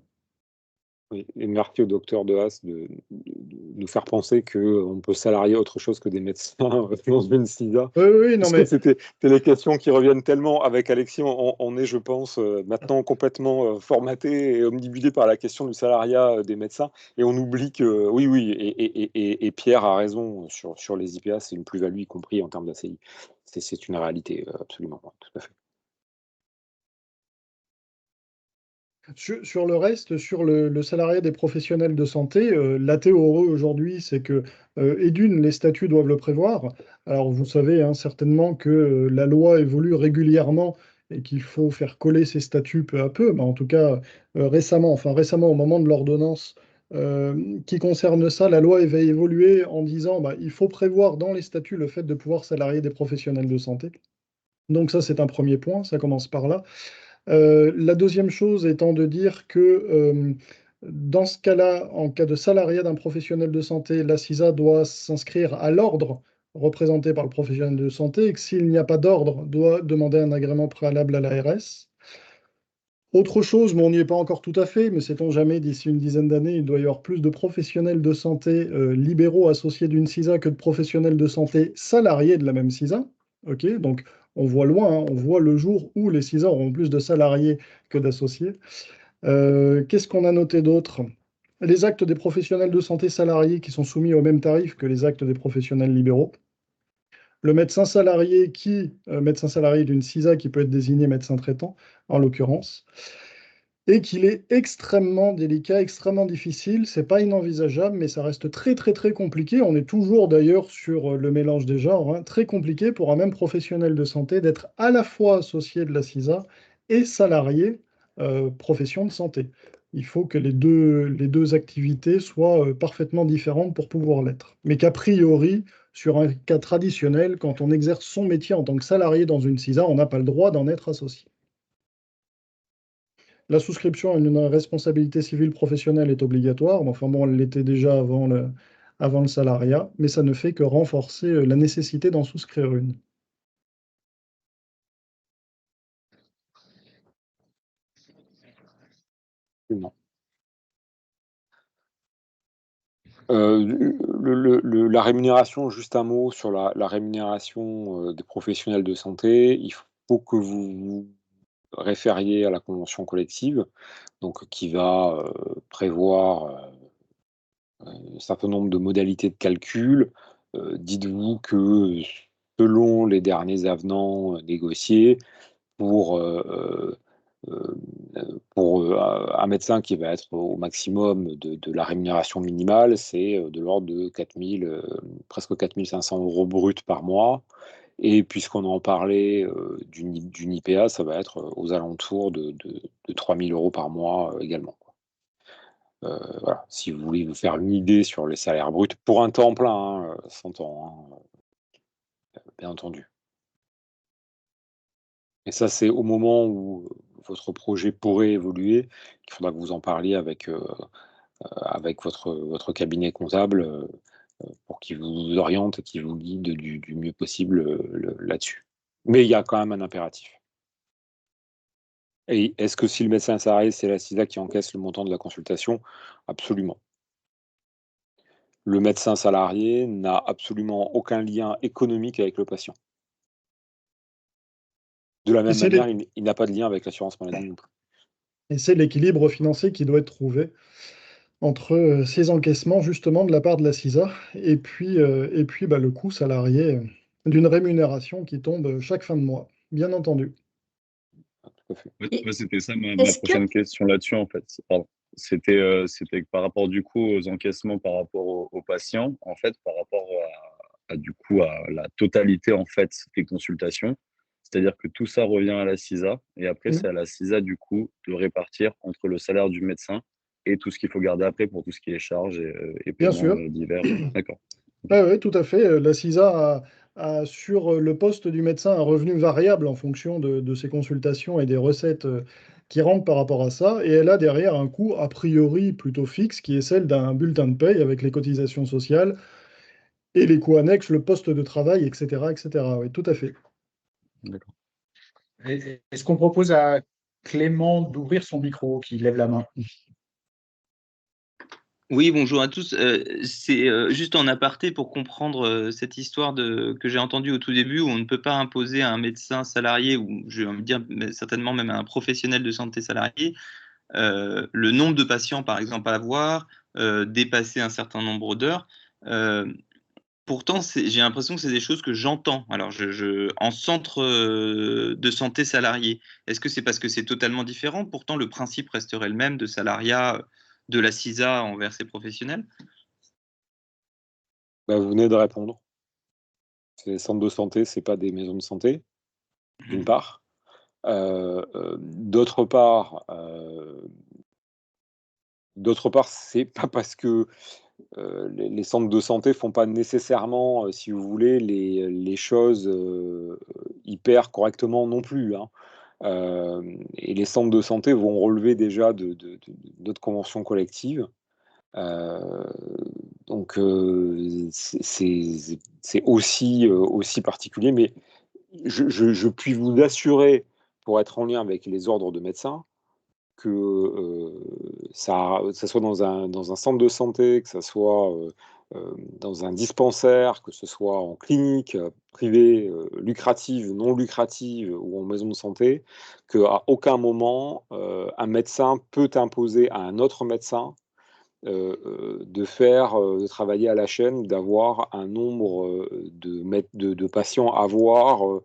Oui, et merci au docteur de Haas de nous faire penser qu'on peut salarier autre chose que des médecins dans une CISA. Oui, oui, non, Parce que mais c'était les questions qui reviennent tellement. Avec Alexis, on est, je pense, maintenant complètement formaté et omnibulé par la question du salariat des médecins. Et on oublie que, oui, oui, et Pierre a raison sur les IPA, c'est une plus-value, y compris en termes d'ACI. C'est une réalité, absolument, tout à fait. sur le reste, sur le salariat des professionnels de santé, la théorie aujourd'hui, c'est que, et d'une, les statuts doivent le prévoir. Alors, vous savez hein, certainement que la loi évolue régulièrement et qu'il faut faire coller ces statuts peu à peu. Mais en tout cas, récemment, au moment de l'ordonnance qui concerne ça, la loi va évoluer en disant bah, il faut prévoir dans les statuts le fait de pouvoir salarier des professionnels de santé. Donc ça, c'est un premier point, ça commence par là. La deuxième chose étant de dire que dans ce cas-là, en cas de salariat d'un professionnel de santé, la CISA doit s'inscrire à l'ordre représenté par le professionnel de santé et que s'il n'y a pas d'ordre, doit demander un agrément préalable à l'ARS. Autre chose, mais on n'y est pas encore tout à fait, mais sait-on jamais, d'ici une dizaine d'années, il doit y avoir plus de professionnels de santé libéraux associés d'une CISA que de professionnels de santé salariés de la même CISA. Ok, donc on voit loin, hein, on voit le jour où les CISA auront plus de salariés que d'associés. Qu'est-ce qu'on a noté d'autre? Les actes des professionnels de santé salariés qui sont soumis au même tarif que les actes des professionnels libéraux. Le médecin salarié d'une CISA qui peut être désigné médecin traitant, en l'occurrence, et qu'il est extrêmement délicat, extrêmement difficile. C'est pas inenvisageable, mais ça reste très très très compliqué. On est toujours d'ailleurs sur le mélange des genres, hein, très compliqué pour un même professionnel de santé d'être à la fois associé de la CISA et salarié profession de santé. Il faut que les deux activités soient parfaitement différentes pour pouvoir l'être. Mais qu'a priori, sur un cas traditionnel, quand on exerce son métier en tant que salarié dans une CISA, on n'a pas le droit d'en être associé. La souscription à une responsabilité civile professionnelle est obligatoire. Enfin bon, elle l'était déjà avant le salariat, mais ça ne fait que renforcer la nécessité d'en souscrire une. Non. La rémunération, juste un mot sur la rémunération des professionnels de santé. Il faut que vous vous référiez à la convention collective, donc qui va prévoir un certain nombre de modalités de calcul. Dites-vous que selon les derniers avenants négociés, pour un médecin qui va être au maximum de la rémunération minimale, c'est de l'ordre de 4 000, presque 4 500 € bruts par mois. Et puisqu'on en parlait d'une IPA, ça va être aux alentours de 3 000 € par mois également. Voilà, si vous voulez vous faire une idée sur les salaires bruts pour un temps plein, hein, 100 ans, hein, bien entendu. Et ça, c'est au moment où votre projet pourrait évoluer, qu'il faudra que vous en parliez avec votre cabinet comptable pour qu'il vous oriente et qu'il vous guide du mieux possible là-dessus. Mais il y a quand même un impératif. Et est-ce que si le médecin salarié, c'est la CISA qui encaisse le montant de la consultation? Absolument. Le médecin salarié n'a absolument aucun lien économique avec le patient. De la même manière, il n'a pas de lien avec l'assurance maladie non plus. Et c'est l'équilibre financier qui doit être trouvé entre ces encaissements justement de la part de la CISA et puis le coût salarié d'une rémunération qui tombe chaque fin de mois, bien entendu. Tout à fait. Ouais, c'était ça ma prochaine question là-dessus, en fait. Pardon. C'était par rapport du coup aux encaissements par rapport aux patients, en fait, par rapport du coup à la totalité en fait des consultations. C'est-à-dire que tout ça revient à la CISA et après c'est à la CISA du coup de répartir entre le salaire du médecin et tout ce qu'il faut garder après pour tout ce qui est charges et Bien paiements sûr. divers. D'accord. Oui, tout à fait. La CISA a sur le poste du médecin un revenu variable en fonction de ses consultations et des recettes qui rentrent par rapport à ça. Et elle a derrière un coût a priori plutôt fixe qui est celle d'un bulletin de paye avec les cotisations sociales et les coûts annexes, le poste de travail, etc., etc. Oui, tout à fait. D'accord. Est-ce qu'on propose à Clément d'ouvrir son micro, qui lève la main? Oui, bonjour à tous. C'est juste en aparté pour comprendre cette histoire que j'ai entendue au tout début où on ne peut pas imposer à un médecin salarié ou je vais envie de dire certainement même à un professionnel de santé salarié le nombre de patients par exemple à avoir, dépasser un certain nombre d'heures. Pourtant, j'ai l'impression que c'est des choses que j'entends. Alors, en centre de santé salarié, est-ce que c'est parce que c'est totalement différent? Pourtant, le principe resterait le même de salariat de la CISA envers ses professionnels? Vous venez de répondre. C'est des centres de santé, c'est pas des maisons de santé, d'une part. D'autre part, c'est pas parce que les centres de santé ne font pas nécessairement, si vous voulez, les choses hyper correctement non plus, hein. Et les centres de santé vont relever déjà d'autres conventions collectives. Donc c'est aussi particulier, mais je puis vous assurer, pour être en lien avec les ordres de médecins, que ça soit dans un centre de santé, que ça soit dans un dispensaire, que ce soit en clinique privée, lucrative, non lucrative ou en maison de santé, qu'à aucun moment un médecin peut imposer à un autre médecin de travailler à la chaîne, d'avoir un nombre de patients à voir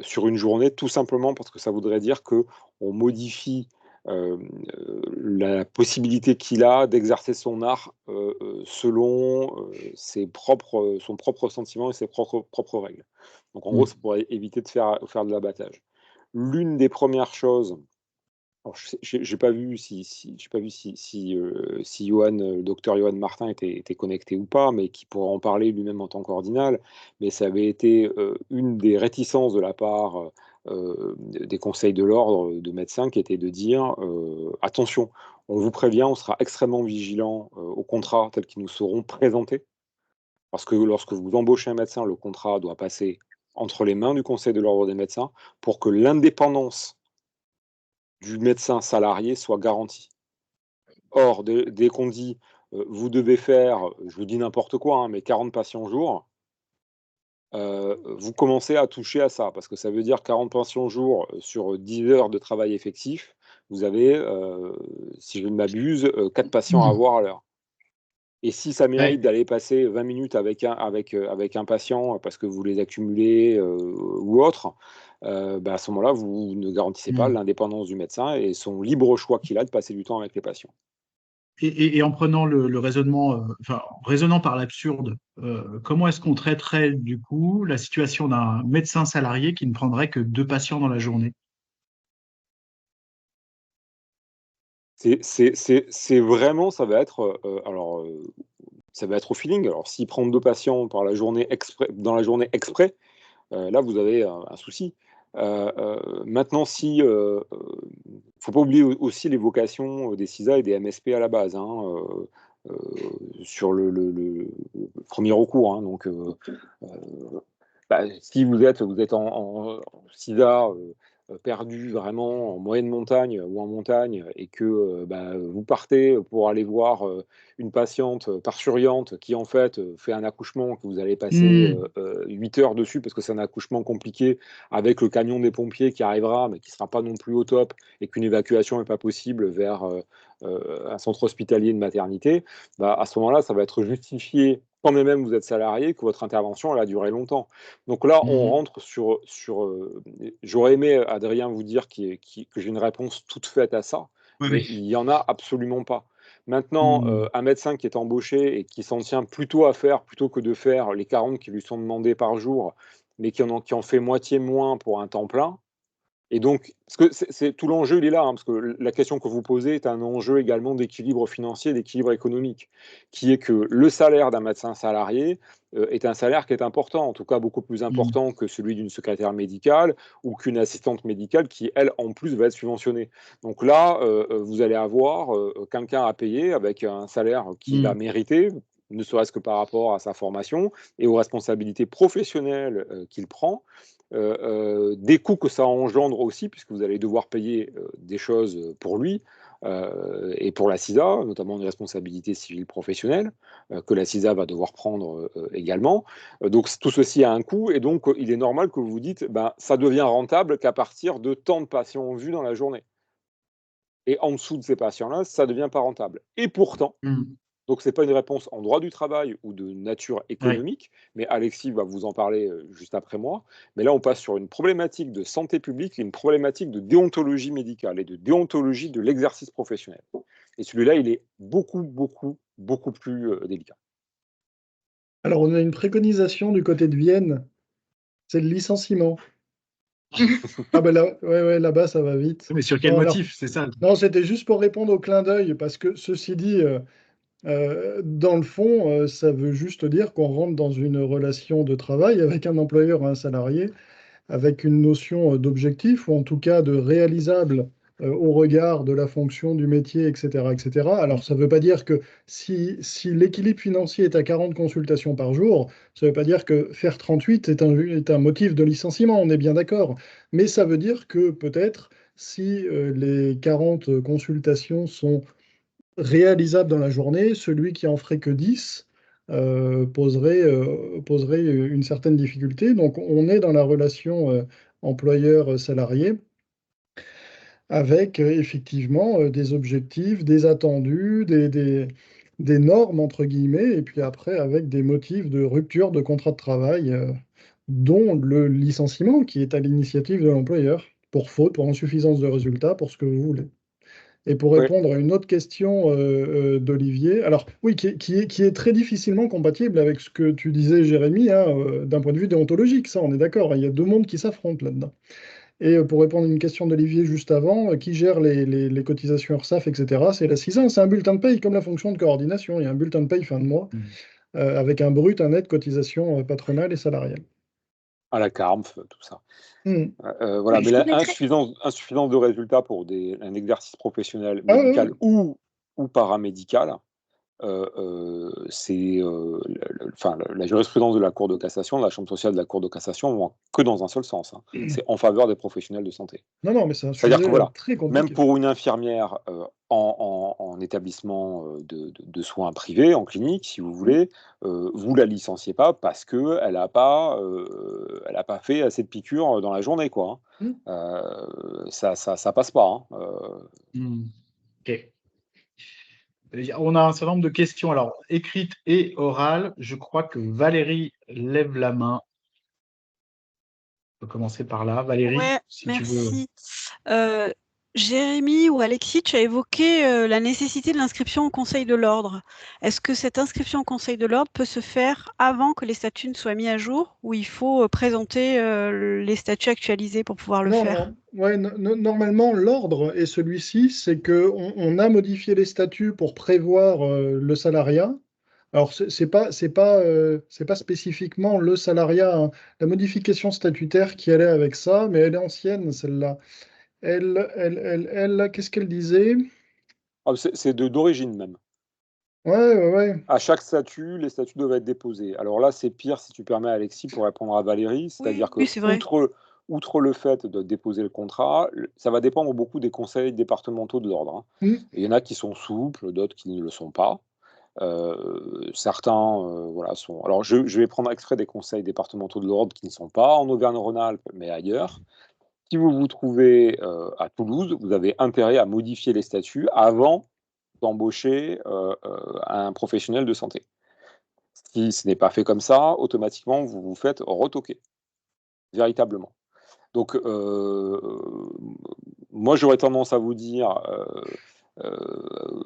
sur une journée, tout simplement parce que ça voudrait dire qu'on modifie la possibilité qu'il a d'exercer son art selon son propre sentiment et ses propres règles. Donc en gros, ça pourrait éviter de faire de l'abattage. L'une des premières choses, alors j'ai pas vu si le docteur Johan Martin était connecté ou pas, mais qui pourra en parler lui-même en tant qu'ordinal. Mais ça avait été une des réticences de la part des conseils de l'ordre de médecins, qui était de dire attention, on vous prévient, on sera extrêmement vigilant aux contrats tels qu'ils nous seront présentés. Parce que lorsque vous embauchez un médecin, le contrat doit passer entre les mains du conseil de l'ordre des médecins pour que l'indépendance du médecin salarié soit garantie. Or, dès qu'on dit vous devez faire, je vous dis n'importe quoi, hein, mais 40 patients au jour, vous commencez à toucher à ça, parce que ça veut dire 40 patients au jour sur 10 heures de travail effectif, vous avez, si je ne m'abuse, 4 patients à voir à l'heure. Et si ça mérite d'aller passer 20 minutes avec un patient parce que vous les accumulez ou autre, à ce moment-là, vous ne garantissez pas l'indépendance du médecin et son libre choix qu'il a de passer du temps avec les patients. Et en prenant le raisonnement, en raisonnant par l'absurde, comment est-ce qu'on traiterait du coup la situation d'un médecin salarié qui ne prendrait que 2 patients dans la journée? C'est vraiment, ça va être ça va être au feeling. Alors, s'il prend 2 patients dans la journée exprès, là, vous avez un souci. Maintenant, faut pas oublier aussi les vocations des CISA et des MSP à la base, hein, sur le premier recours, hein. Donc, si vous êtes en CISA perdu vraiment en moyenne montagne ou en montagne et que vous partez pour aller voir une patiente parturiente qui en fait fait un accouchement, que vous allez passer 8 heures dessus parce que c'est un accouchement compliqué avec le camion des pompiers qui arrivera mais qui ne sera pas non plus au top et qu'une évacuation n'est pas possible vers un centre hospitalier de maternité, à ce moment-là, ça va être justifié quand même vous êtes salarié, que votre intervention elle a duré longtemps. Donc là, on rentre sur j'aurais aimé, Adrien, vous dire que j'ai une réponse toute faite à ça, mais il n'y en a absolument pas. Maintenant, un médecin qui est embauché et qui s'en tient plutôt à faire, plutôt que de faire les 40 qui lui sont demandés par jour, mais qui en fait moitié moins pour un temps plein. Et donc, parce que c'est tout l'enjeu, il est là, hein, parce que la question que vous posez est un enjeu également d'équilibre financier, d'équilibre économique, qui est que le salaire d'un médecin salarié est un salaire qui est important, en tout cas beaucoup plus important que celui d'une secrétaire médicale ou qu'une assistante médicale qui, elle, en plus, va être subventionnée. Donc là, vous allez avoir quelqu'un à payer avec un salaire qu'il a mérité, ne serait-ce que par rapport à sa formation et aux responsabilités professionnelles qu'il prend. Des coûts que ça engendre aussi, puisque vous allez devoir payer des choses pour lui et pour la CISA, notamment une responsabilité civile professionnelle que la CISA va devoir prendre également. Donc tout ceci a un coût et donc il est normal que vous vous dites ça devient rentable qu'à partir de tant de patients vus dans la journée. Et en dessous de ces patients-là, ça ne devient pas rentable. Et pourtant, donc ce n'est pas une réponse en droit du travail ou de nature économique, mais Alexis va vous en parler juste après moi. Mais là, on passe sur une problématique de santé publique et une problématique de déontologie médicale et de déontologie de l'exercice professionnel. Et celui-là, il est beaucoup, beaucoup, beaucoup plus délicat. Alors, on a une préconisation du côté de Vienne, c'est le licenciement. Là-bas, ça va vite. Mais sur quel motif, c'est ça? Non, c'était juste pour répondre au clin d'œil, parce que ceci dit, Dans le fond, ça veut juste dire qu'on rentre dans une relation de travail avec un employeur et un salarié, avec une notion d'objectif, ou en tout cas de réalisable au regard de la fonction du métier, etc., etc. Alors, ça ne veut pas dire que si l'équilibre financier est à 40 consultations par jour, ça ne veut pas dire que faire 38 est un motif de licenciement, on est bien d'accord. Mais ça veut dire que peut-être, si les 40 consultations sont réalisables dans la journée, celui qui en ferait que 10 poserait une certaine difficulté. Donc on est dans la relation employeur-salarié avec effectivement des objectifs, des attendus, des normes, entre guillemets, et puis après avec des motifs de rupture de contrat de travail, dont le licenciement qui est à l'initiative de l'employeur, pour faute, pour insuffisance de résultats, pour ce que vous voulez. Et pour Oui, répondre à une autre question d'Olivier, alors oui, qui est très difficilement compatible avec ce que tu disais, Jérémy, hein, d'un point de vue déontologique, ça on est d'accord, il y a deux mondes qui s'affrontent là-dedans. Et pour répondre à une question d'Olivier juste avant, qui gère les cotisations URSSAF, etc., c'est la CISA, c'est un bulletin de paye comme la fonction de coordination, il y a un bulletin de paye fin de mois, avec un brut, un net, cotisation patronale et salariale. à la CARMF, tout ça. Hmm. Voilà, Oui, mais je la connaîtrais. insuffisance de résultats pour un exercice professionnel Ah, médical oui. ou paramédical, c'est la jurisprudence de la Cour de cassation, de la Chambre sociale de la Cour de cassation, vont que dans un seul sens, hein. C'est en faveur des professionnels de santé. Non, non, mais c'est un C'est-à-dire que sujet voilà, très même compliqué. pour une infirmière en établissement de soins privés, en clinique, si vous voulez, vous la licenciez pas parce qu'elle n'a pas, elle a pas fait assez de piqûres dans la journée, quoi, Hmm. hein. Ça passe pas, hein. Ok. On a un certain nombre de questions, alors écrites et orales. Je crois que Valérie lève la main. On peut commencer par là. Valérie, Ouais, si tu veux. merci. Jérémy ou Alexis, tu as évoqué la nécessité de l'inscription au Conseil de l'Ordre. Est-ce que cette inscription au Conseil de l'Ordre peut se faire avant que les statuts ne soient mis à jour, ou il faut présenter les statuts actualisés pour pouvoir le Non, faire? non. Ouais, normalement, l'ordre est celui-ci, c'est que on a modifié les statuts pour prévoir le salariat. Alors, c'est pas spécifiquement le salariat, hein. La modification statutaire qui allait avec ça, mais elle est ancienne, celle-là. Qu'est-ce qu'elle disait? Ah, c'est d'origine même. Ouais, ouais, ouais. À chaque statut, les statuts doivent être déposés. Alors là, c'est pire, si tu permets, Alexis, pour répondre à Valérie, c'est-à-dire Oui, que, c'est vrai. outre le fait de déposer le contrat, ça va dépendre beaucoup des conseils départementaux de l'ordre, hein. Hmm. Il y en a qui sont souples, d'autres qui ne le sont pas. Certains, voilà, sont. Alors, je vais prendre extrait des conseils départementaux de l'ordre qui ne sont pas en Auvergne-Rhône-Alpes, mais ailleurs. Si vous vous trouvez à Toulouse, vous avez intérêt à modifier les statuts avant d'embaucher un professionnel de santé. Si ce n'est pas fait comme ça, automatiquement, vous vous faites retoquer, véritablement. Donc, moi, j'aurais tendance à vous dire,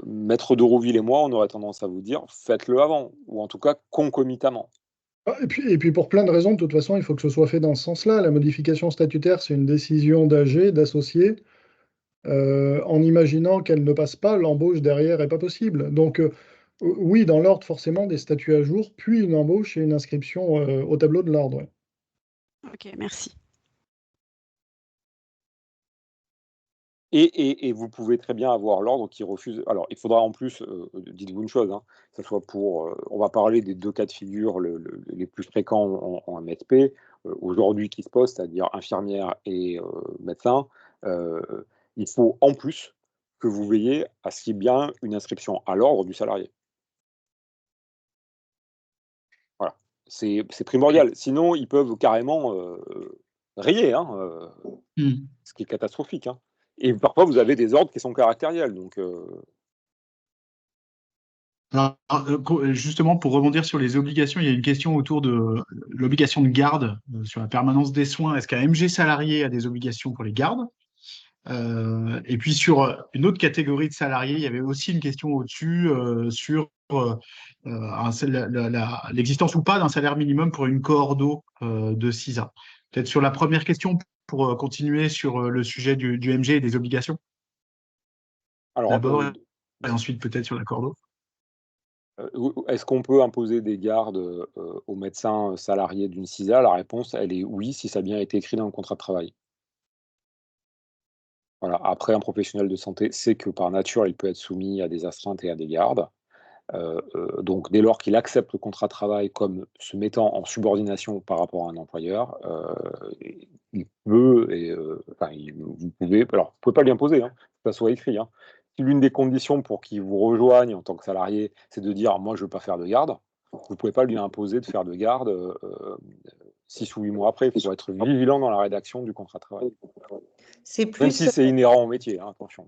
Maître Doroville et moi, on aurait tendance à vous dire, faites-le avant, ou en tout cas concomitamment. Ah, et puis pour plein de raisons, de toute façon, il faut que ce soit fait dans ce sens-là. La modification statutaire, c'est une décision d'AG, d'associé. En imaginant qu'elle ne passe pas, l'embauche derrière n'est pas possible. Donc, oui, dans l'ordre, forcément, des statuts à jour, puis une embauche et une inscription au tableau de l'ordre. Ouais. Ok, merci. Et vous pouvez très bien avoir l'ordre qui refuse. Alors, il faudra en plus, dites-vous une chose, hein, que ce soit pour. On va parler des deux cas de figure les plus fréquents en MSP, aujourd'hui qui se posent, c'est-à-dire infirmière et médecin. Il faut en plus que vous veillez à ce qu'il y ait bien une inscription à l'ordre du salarié. Voilà, c'est primordial. Sinon, ils peuvent carrément rayer, hein, ce qui est catastrophique, hein. Et parfois, vous avez des ordres qui sont caractériels. Donc, Alors, justement, pour rebondir sur les obligations, il y a une question autour de l'obligation de garde sur la permanence des soins. Est-ce qu'un MG salarié a des obligations pour les gardes? Et puis sur une autre catégorie de salariés, il y avait aussi une question au-dessus sur l'existence ou pas d'un salaire minimum pour une coordo de CISA. Peut-être sur la première question pour continuer sur le sujet du MG et des obligations alors, d'abord, et ensuite peut-être sur la coordo. Est-ce qu'on peut imposer des gardes aux médecins salariés d'une CISA? La réponse, elle est oui, si ça a bien été écrit dans le contrat de travail. Voilà. Après, un professionnel de santé sait que par nature, il peut être soumis à des astreintes et à des gardes. Donc dès lors qu'il accepte le contrat de travail comme se mettant en subordination par rapport à un employeur, il peut enfin vous pouvez pas lui imposer, hein, que ça soit écrit, hein. Si l'une des conditions pour qu'il vous rejoigne en tant que salarié, c'est de dire: «Moi, je veux pas faire de garde», vous pouvez pas lui imposer de faire de garde, 6 ou 8 mois après. Il faut être vigilant dans la rédaction du contrat de travail. C'est Même si plus, c'est inhérent au métier, hein, attention.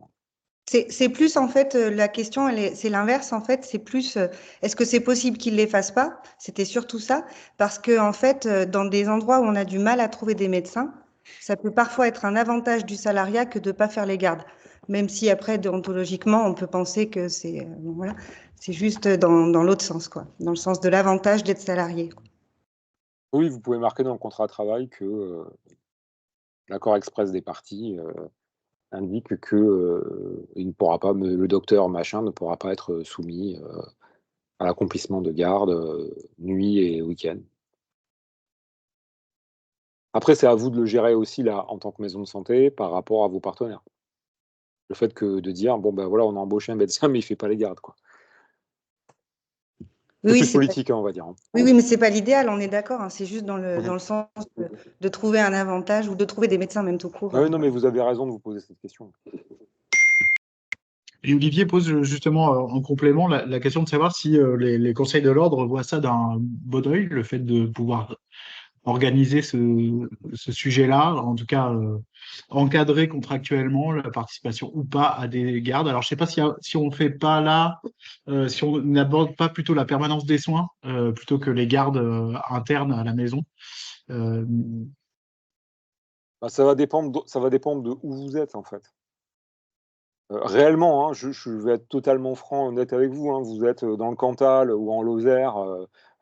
c'est plus en fait la question, c'est l'inverse en fait. C'est plus, est-ce que c'est possible qu'il les fasse pas? C'était surtout ça, parce que en fait, dans des endroits où on a du mal à trouver des médecins, ça peut parfois être un avantage du salariat que de pas faire les gardes. Même si après, déontologiquement, on peut penser que c'est, voilà, c'est juste dans l'autre sens, quoi, dans le sens de l'avantage d'être salarié. Oui, vous pouvez marquer dans le contrat de travail que l'accord express des parties indique que il ne pourra pas, le docteur machin ne pourra pas être soumis à l'accomplissement de garde nuit et week-end. Après, c'est à vous de le gérer aussi là, en tant que maison de santé, par rapport à vos partenaires. Le fait que de dire: «Bon, ben voilà, on a embauché un médecin, mais il fait pas les gardes», quoi. C'est Oui, plus c'est pas, politique, hein, on va dire, hein. oui, mais c'est pas l'idéal, on est d'accord, hein, c'est juste dans Mmh le sens de trouver un avantage ou de trouver des médecins même tout court. Ah oui, non, mais vous avez raison de vous poser cette question. Et Olivier pose justement en complément la question de savoir si les conseils de l'ordre voient ça d'un bon œil, le fait de pouvoir organiser ce sujet-là, en tout cas encadrer contractuellement la participation ou pas à des gardes. Alors, je ne sais pas si on ne fait pas là, si on n'aborde pas plutôt la permanence des soins plutôt que les gardes internes à la maison. Euh, Bah, ça va dépendre de où vous êtes, en fait. Réellement, hein, je vais être totalement franc, honnête avec vous, hein, vous êtes dans le Cantal ou en Lozère,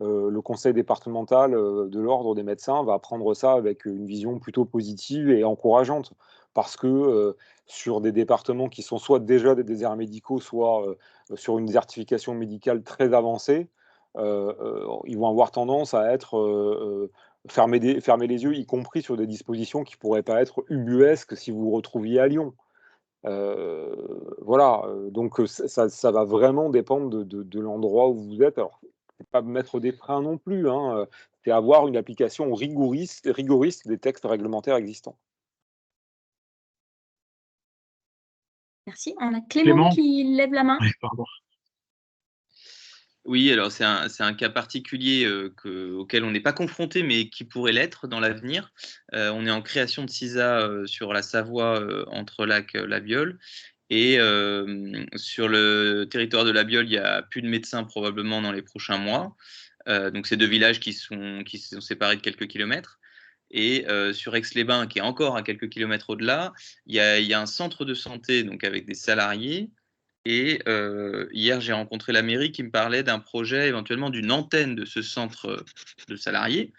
le conseil départemental de l'ordre des médecins va prendre ça avec une vision plutôt positive et encourageante. Parce que sur des départements qui sont soit déjà des déserts médicaux, soit sur une désertification médicale très avancée, ils vont avoir tendance à être fermer les yeux, y compris sur des dispositions qui pourraient pas être ubuesques si vous vous retrouviez à Lyon. Voilà, donc ça va vraiment dépendre de l'endroit où vous êtes. Alors, faut pas mettre des freins non plus, hein, c'est avoir une application rigoriste des textes réglementaires existants. Merci. On a Clément Clément qui lève la main. Oui, pardon. Oui, alors c'est un cas particulier auquel on n'est pas confronté, mais qui pourrait l'être dans l'avenir. On est en création de CISA sur la Savoie, entre la Biole. Et sur le territoire de la Biole, il n'y a plus de médecins probablement dans les prochains mois. Donc c'est deux villages qui sont séparés de quelques kilomètres. Et sur Aix-les-Bains, qui est encore à quelques kilomètres au-delà, il y a un centre de santé donc avec des salariés. Et hier, j'ai rencontré la mairie qui me parlait d'un projet, éventuellement d'une antenne de ce centre de salariés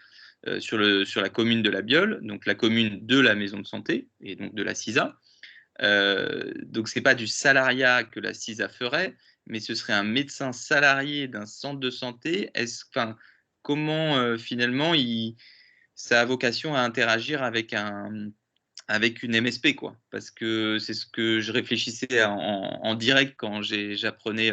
sur la commune de la Biole, donc la commune de la maison de santé et donc de la CISA. Donc, ce n'est pas du salariat que la CISA ferait, mais ce serait un médecin salarié d'un centre de santé. Comment finalement ça a vocation à interagir avec une MSP, quoi. Parce que c'est ce que je réfléchissais en direct quand j'apprenais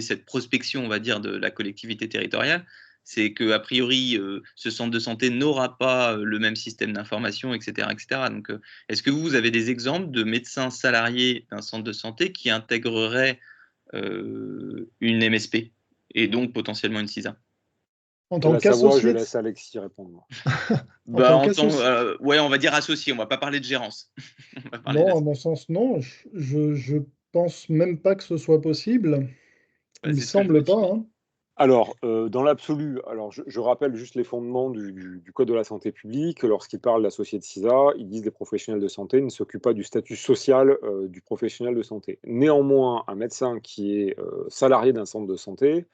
cette prospection, on va dire, de la collectivité territoriale. C'est qu'a priori, ce centre de santé n'aura pas le même système d'information, etc., etc. Donc, est-ce que vous avez des exemples de médecins salariés d'un centre de santé qui intégreraient une MSP et donc potentiellement une CISA? En De tant la Savoie, je qu'associé, laisse Alexis répondre. en tant Ouais, on va dire associé, on va pas parler de gérance. On va parler non, à d'associé. mon sens, non. Je pense même pas que ce soit possible. Il me C'est ce que je me semble pas, dis. hein. Alors, dans l'absolu, je rappelle juste les fondements du code de la santé publique. Lorsqu'il parle d'associé de CISA, ils disent les professionnels de santé ne s'occupent pas du statut social du professionnel de santé. Néanmoins, un médecin qui est salarié d'un centre de santé,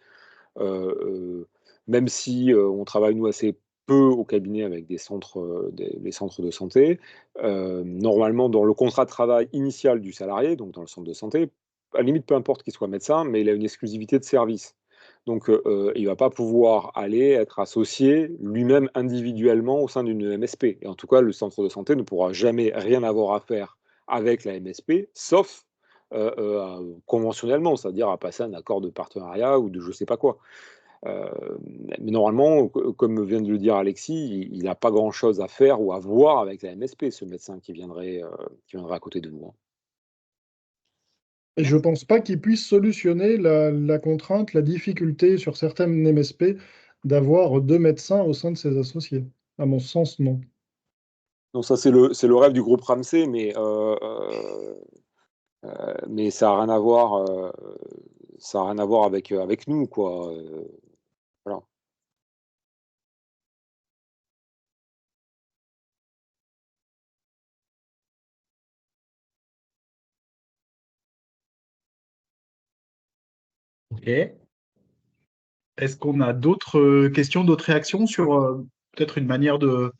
même si on travaille nous assez peu au cabinet avec les centres de santé, normalement dans le contrat de travail initial du salarié, donc dans le centre de santé, à la limite, peu importe qu'il soit médecin, mais il a une exclusivité de service. Donc, il ne va pas pouvoir aller être associé lui-même individuellement au sein d'une MSP. Et en tout cas, le centre de santé ne pourra jamais rien avoir à faire avec la MSP, sauf conventionnellement, c'est-à-dire à passer un accord de partenariat ou de je ne sais pas quoi. Mais normalement, comme vient de le dire Alexis, il n'a pas grand-chose à faire ou à voir avec la MSP, ce médecin qui viendrait à côté de vous. Hein. Et je ne pense pas qu'il puisse solutionner la contrainte, la difficulté sur certaines MSP d'avoir 2 médecins au sein de ses associés. À mon sens, non. Donc ça, c'est le rêve du groupe Ramsay, mais ça n'a rien à voir, avec nous, quoi. Voilà. Ok. Est-ce qu'on a d'autres questions, d'autres réactions sur peut-être une manière de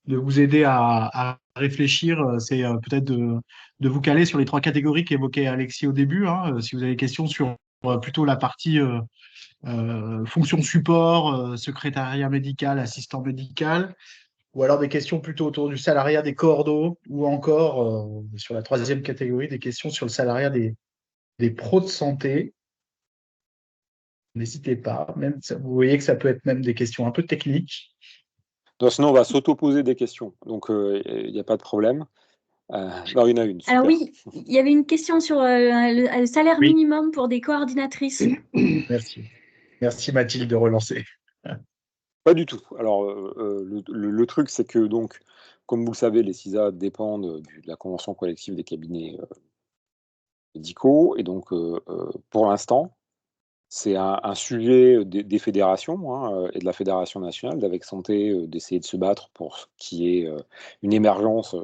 vous aider à réfléchir? C'est peut-être de vous caler sur les 3 catégories qu'évoquait Alexis au début. Hein. Si vous avez des questions sur plutôt la partie fonction support, secrétariat médical, assistant médical, ou alors des questions plutôt autour du salariat des coordos, ou encore sur la 3e catégorie, des questions sur le salariat des pros de santé. N'hésitez pas, même, vous voyez que ça peut être même des questions un peu techniques. Donc, sinon, on va s'auto-poser des questions, donc il n'y a pas de problème. Non, il y en a une. Super. Alors oui, il y avait une question sur le salaire minimum pour des coordinatrices. Merci. Merci Mathilde de relancer. Pas du tout. Alors, le truc, c'est que, donc, comme vous le savez, les CISA dépendent de la convention collective des cabinets médicaux. Et donc, pour l'instant, c'est un sujet des fédérations et de la Fédération nationale d'Avec Santé d'essayer de se battre pour qu'il y ait une émergence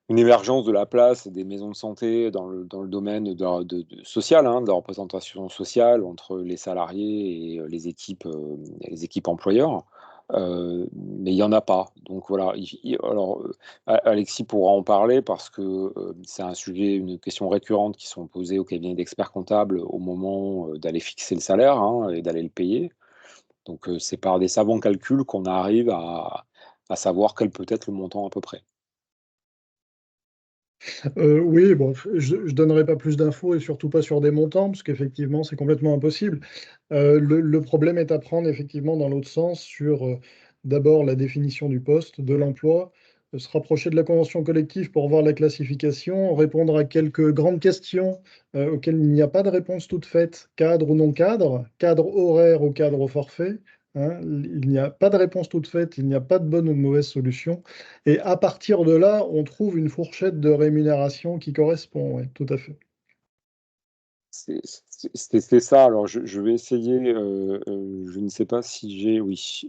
de la place des maisons de santé dans le domaine social, de la représentation sociale entre les salariés et les équipes employeurs. Mais il n'y en a pas. Donc voilà. Alors, Alexis pourra en parler parce que c'est un sujet, une question récurrente qui sont posées aux cabinets d'experts comptables au moment d'aller fixer le salaire et d'aller le payer. Donc c'est par des savants calculs qu'on arrive à savoir quel peut être le montant à peu près. Oui, bon, je ne donnerai pas plus d'infos et surtout pas sur des montants, parce qu'effectivement, c'est complètement impossible. Le problème est à prendre effectivement dans l'autre sens sur d'abord la définition du poste, de l'emploi, se rapprocher de la convention collective pour voir la classification, répondre à quelques grandes questions auxquelles il n'y a pas de réponse toute faite, cadre ou non cadre, cadre horaire ou cadre au forfait. Hein, il n'y a pas de réponse toute faite, il n'y a pas de bonne ou de mauvaise solution. Et à partir de là, on trouve une fourchette de rémunération qui correspond, oui, tout à fait. C'est ça. Alors, je vais essayer. Je ne sais pas si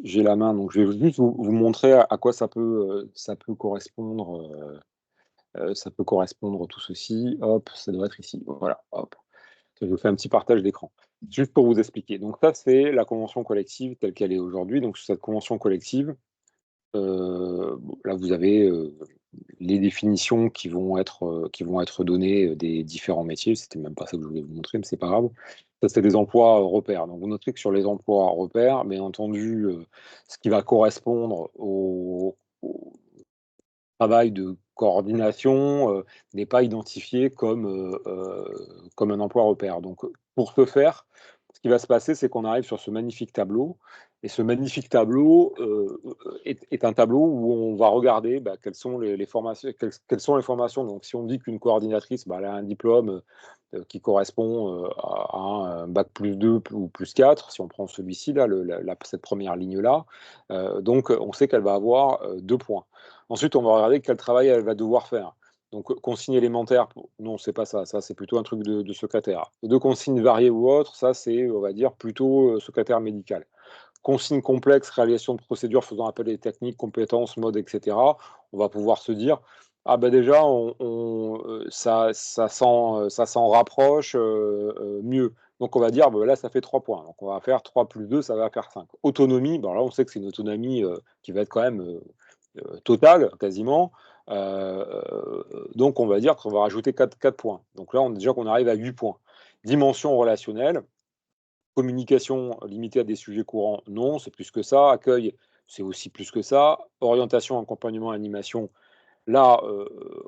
j'ai la main. Donc, je vais juste vous montrer à quoi ça peut correspondre. Ça peut correspondre tout ceci. Hop, ça doit être ici. Voilà. Hop. Je vous fais un petit partage d'écran. Juste pour vous expliquer. Donc, ça, c'est la convention collective telle qu'elle est aujourd'hui. Donc, sur cette convention collective, là, vous avez les définitions qui vont être données des différents métiers. C'était même pas ça que je voulais vous montrer, mais c'est pas grave. Ça, c'est des emplois repères. Donc, vous noterez que sur les emplois repères, bien entendu, ce qui va correspondre au travail de coordination n'est pas identifié comme un emploi repère. Donc, pour ce faire, ce qui va se passer, c'est qu'on arrive sur ce magnifique tableau. Et ce magnifique tableau est un tableau où on va regarder quelles sont les formations. Quelles sont les formations. Donc, si on dit qu'une coordinatrice elle a un diplôme qui correspond à un bac +2 ou +4, si on prend celui-ci, là, cette première ligne-là, donc on sait qu'elle va avoir 2 points. Ensuite, on va regarder quel travail elle va devoir faire. Donc, consigne élémentaire, non, c'est pas ça. Ça, c'est plutôt un truc de secrétaire. De consigne variée ou autre, ça, c'est, on va dire, plutôt secrétaire médical. Consigne complexe, réalisation de procédures faisant appel à des techniques, compétences, modes, etc. On va pouvoir se dire, ah ben déjà, ça s'en rapproche mieux. Donc, on va dire, là, ça fait 3 points. Donc, on va faire 3 + 2, ça va faire 5. Autonomie, là, on sait que c'est une autonomie qui va être quand même totale, quasiment. Donc, on va dire qu'on va rajouter 4 points. Donc là, on déjà qu'on arrive à 8 points. Dimension relationnelle, communication limitée à des sujets courants, non, c'est plus que ça. Accueil, c'est aussi plus que ça. Orientation, accompagnement, animation, là,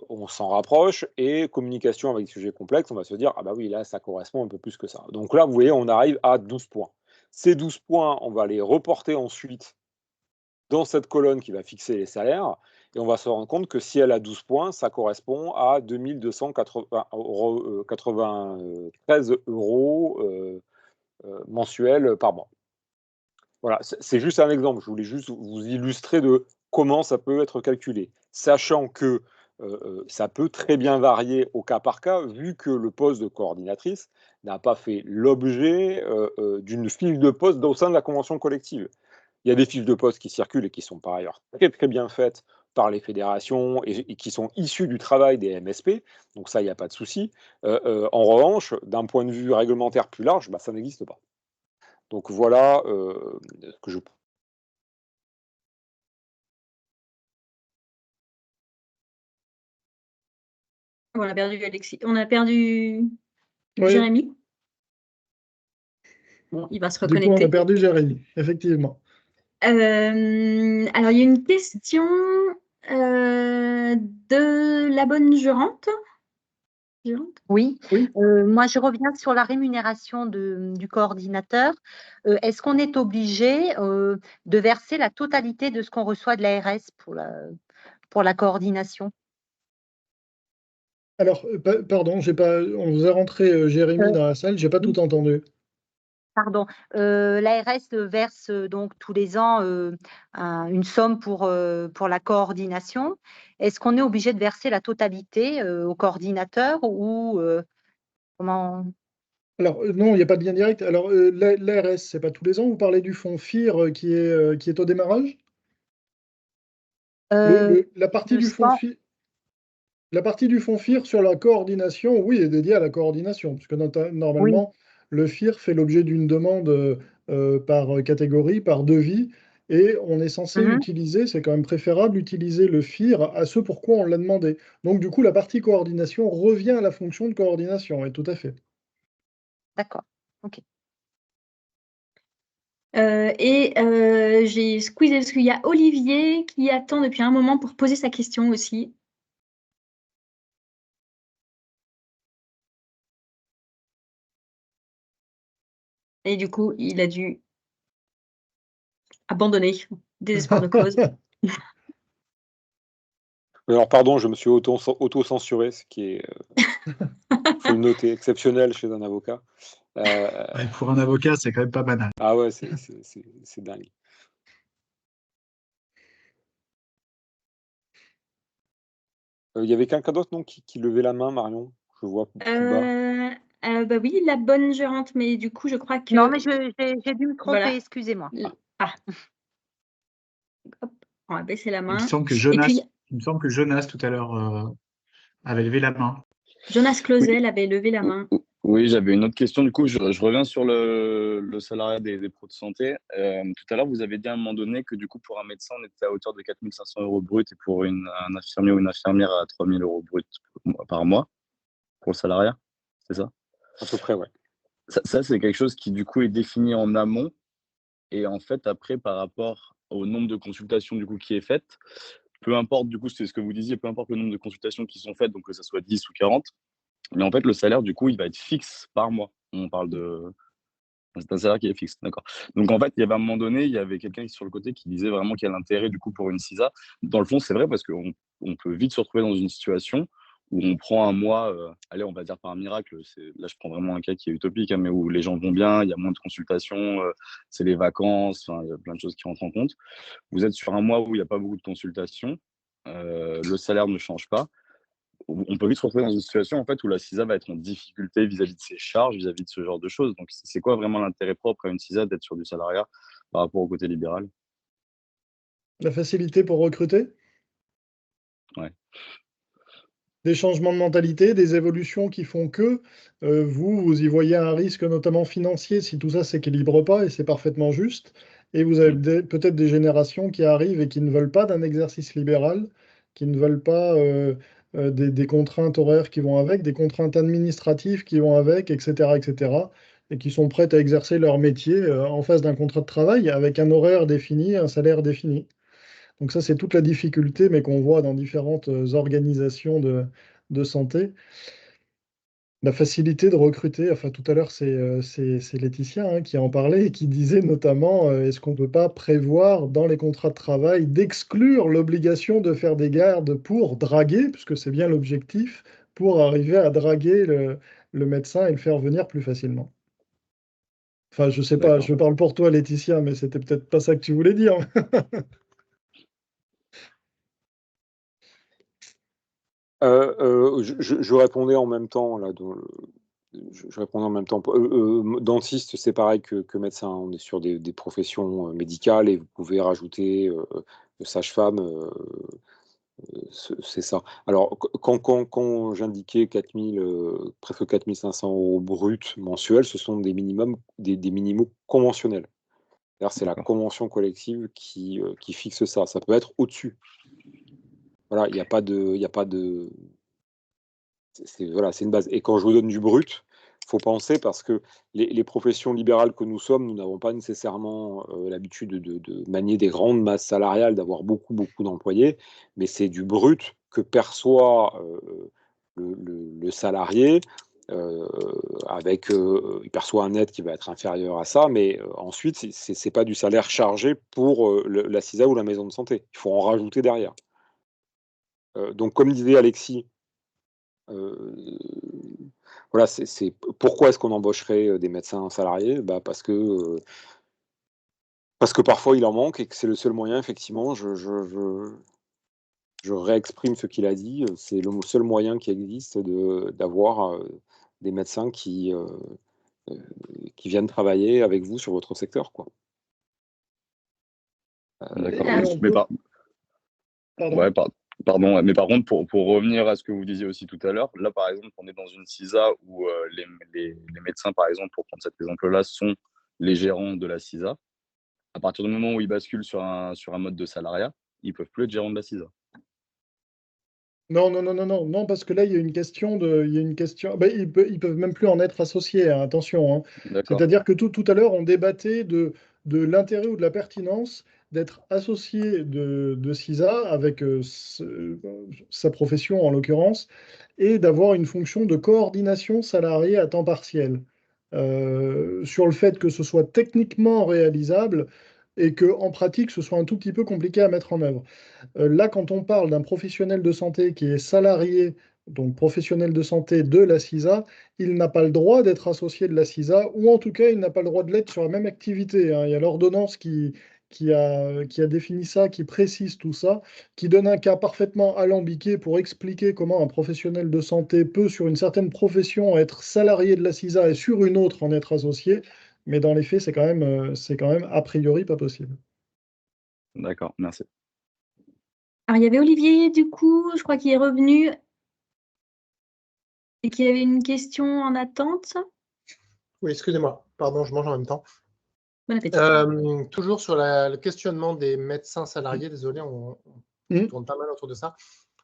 on s'en rapproche. Et communication avec des sujets complexes, on va se dire, ah bah oui, là, ça correspond un peu plus que ça. Donc là, vous voyez, on arrive à 12 points. Ces 12 points, on va les reporter ensuite dans cette colonne qui va fixer les salaires, et on va se rendre compte que si elle a 12 points, ça correspond à 2293 euros mensuels par mois. Voilà, c'est juste un exemple. Je voulais juste vous illustrer de comment ça peut être calculé, sachant que ça peut très bien varier au cas par cas, vu que le poste de coordinatrice n'a pas fait l'objet d'une fiche de poste au sein de la convention collective. Il y a des fiches de poste qui circulent et qui sont par ailleurs très, très bien faites par les fédérations et qui sont issues du travail des MSP, donc ça, il n'y a pas de souci. En revanche, d'un point de vue réglementaire plus large, ça n'existe pas. Donc voilà ce que je... On a perdu Alexis. On a perdu Oui. Jérémy. Bon, il va se Du coup, on reconnecter. a perdu Jérémy, effectivement. Alors, il y a une question de la bonne jurante. Oui, Oui. moi je reviens sur la rémunération du coordinateur. Est-ce qu'on est obligé de verser la totalité de ce qu'on reçoit de l'ARS pour la coordination? Alors, pardon, on vous a rentré Jérémy dans la salle, j'ai pas tout entendu. Pardon, l'ARS verse donc tous les ans une somme pour la coordination. Est-ce qu'on est obligé de verser la totalité au coordinateur ou comment? Alors, non, il n'y a pas de lien direct. Alors, l'ARS, c'est pas tous les ans, vous parlez du fonds FIR qui est au démarrage? La partie du fonds FIR. La partie du fonds FIR sur la coordination, oui, est dédiée à la coordination, puisque normalement, le FIR fait l'objet d'une demande par catégorie, par devis, et on est censé utiliser, c'est quand même préférable, utiliser le FIR à ce pourquoi on l'a demandé. Donc, du coup, la partie coordination revient à la fonction de coordination, oui, tout à fait. D'accord, ok. J'ai squeezé parce qu'il y a Olivier qui attend depuis un moment pour poser sa question aussi. Et du coup, il a dû abandonner, désespoir de cause. Alors, pardon, je me suis auto-censuré, ce qui est, faut le noter, exceptionnel chez un avocat. Pour un avocat, c'est quand même pas banal. Ah ouais, c'est dingue. Il y avait quelqu'un d'autre, non, qui levait la main, Marion? Je vois plus bas. Bah oui, la bonne gérante, mais du coup, je crois que... Non, mais j'ai dû me tromper, Voilà. excusez-moi. Ah. Hop, on va baisser la main. Il me semble que Jonas, tout à l'heure, avait levé la main. Jonas Clausel avait levé la main. Oui, j'avais une autre question. Du coup, je reviens sur le salariat des pros de santé. Tout à l'heure, vous avez dit à un moment donné que du coup, pour un médecin, on était à hauteur de 4 500 euros brut et pour un infirmier ou une infirmière à 3 000 euros brut par mois pour le salariat. C'est ça? À peu près, ouais. Ça, c'est quelque chose qui, du coup, est défini en amont. Et en fait, après, par rapport au nombre de consultations du coup, qui est faite, peu importe, du coup, c'est ce que vous disiez, peu importe le nombre de consultations qui sont faites, donc que ça soit 10 ou 40, mais en fait, le salaire, du coup, il va être fixe par mois. On parle de... C'est un salaire qui est fixe, d'accord. Donc, en fait, il y avait à un moment donné, il y avait quelqu'un sur le côté qui disait vraiment qu'il y a l'intérêt, du coup, pour une CISA. Dans le fond, c'est vrai parce qu'on peut vite se retrouver dans une situation où on prend un mois, allez, on va dire par un miracle, là je prends vraiment un cas qui est utopique, hein, mais où les gens vont bien, il y a moins de consultations, c'est les vacances, il y a plein de choses qui rentrent en compte. Vous êtes sur un mois où il n'y a pas beaucoup de consultations, le salaire ne change pas. On peut vite se retrouver dans une situation en fait, où la CISA va être en difficulté vis-à-vis de ses charges, vis-à-vis de ce genre de choses. Donc, c'est quoi vraiment l'intérêt propre à une CISA d'être sur du salariat par rapport au côté libéral? La facilité pour recruter? Ouais. Des changements de mentalité, des évolutions qui font que vous y voyez un risque notamment financier si tout ça s'équilibre pas, et c'est parfaitement juste. Et vous avez peut-être des générations qui arrivent et qui ne veulent pas d'un exercice libéral qui ne veulent pas des contraintes horaires qui vont avec, des contraintes administratives qui vont avec, etc., etc., et qui sont prêtes à exercer leur métier en face d'un contrat de travail avec un horaire défini, un salaire défini. Donc ça, c'est toute la difficulté, mais qu'on voit dans différentes organisations de santé. La facilité de recruter, enfin tout à l'heure, c'est Laetitia hein, qui en parlait et qui disait notamment, est-ce qu'on ne peut pas prévoir dans les contrats de travail d'exclure l'obligation de faire des gardes pour draguer, puisque c'est bien l'objectif, pour arriver à draguer le médecin et le faire venir plus facilement. Enfin, je sais pas, je parle pour toi Laetitia, mais c'était peut-être pas ça que tu voulais dire. Je répondais en même temps là. Je répondais en même temps. Dentiste, c'est pareil que médecin. On est sur des professions médicales et vous pouvez rajouter sage-femme. C'est ça. Alors, quand j'indiquais 4000, presque 4500 € bruts mensuels, ce sont des minimums conventionnels. C'est la convention collective qui fixe ça. Ça peut être au-dessus. Voilà, il n'y a pas de. Voilà, c'est une base. Et quand je vous donne du brut, il faut penser parce que les professions libérales que nous sommes, nous n'avons pas nécessairement l'habitude de manier des grandes masses salariales, d'avoir beaucoup d'employés, mais c'est du brut que perçoit le salarié. Il perçoit un net qui va être inférieur à ça, mais ensuite, ce n'est pas du salaire chargé pour la CISA ou la maison de santé. Il faut en rajouter derrière. Donc, comme disait Alexis, voilà, pourquoi est-ce qu'on embaucherait des médecins salariés? Parce que parfois il en manque et que c'est le seul moyen, effectivement, je réexprime ce qu'il a dit, c'est le seul moyen qui existe d'avoir des médecins qui viennent travailler avec vous sur votre secteur, quoi. D'accord. Pardon. Ouais, pardon, mais par contre, pour revenir à ce que vous disiez aussi tout à l'heure, là, par exemple, on est dans une CISA où les médecins, par exemple, pour prendre cet exemple-là, sont les gérants de la CISA. À partir du moment où ils basculent sur un mode de salariat, ils ne peuvent plus être gérants de la CISA. Non, parce que là, il y a une question ils peuvent même plus en être associés, hein, attention. Hein. C'est-à-dire que tout à l'heure, on débattait de l'intérêt ou de la pertinence d'être associé de CISA avec sa profession en l'occurrence, et d'avoir une fonction de coordination salariée à temps partiel. Sur le fait que ce soit techniquement réalisable et qu'en pratique, ce soit un tout petit peu compliqué à mettre en œuvre. Là, quand on parle d'un professionnel de santé qui est salarié, donc professionnel de santé de la CISA, il n'a pas le droit d'être associé de la CISA, ou en tout cas, il n'a pas le droit de l'être sur la même activité. Hein. Il y a l'ordonnance qui a défini ça, qui précise tout ça, qui donne un cas parfaitement alambiqué pour expliquer comment un professionnel de santé peut, sur une certaine profession, être salarié de la CISA et sur une autre en être associé. Mais dans les faits, c'est quand même a priori pas possible. D'accord, merci. Alors, il y avait Olivier, du coup, je crois qu'il est revenu et qu'il y avait une question en attente. Oui, excusez-moi, pardon, je mange en même temps. Bon appétit. Toujours sur le questionnement des médecins salariés, désolé, on tourne pas mal autour de ça.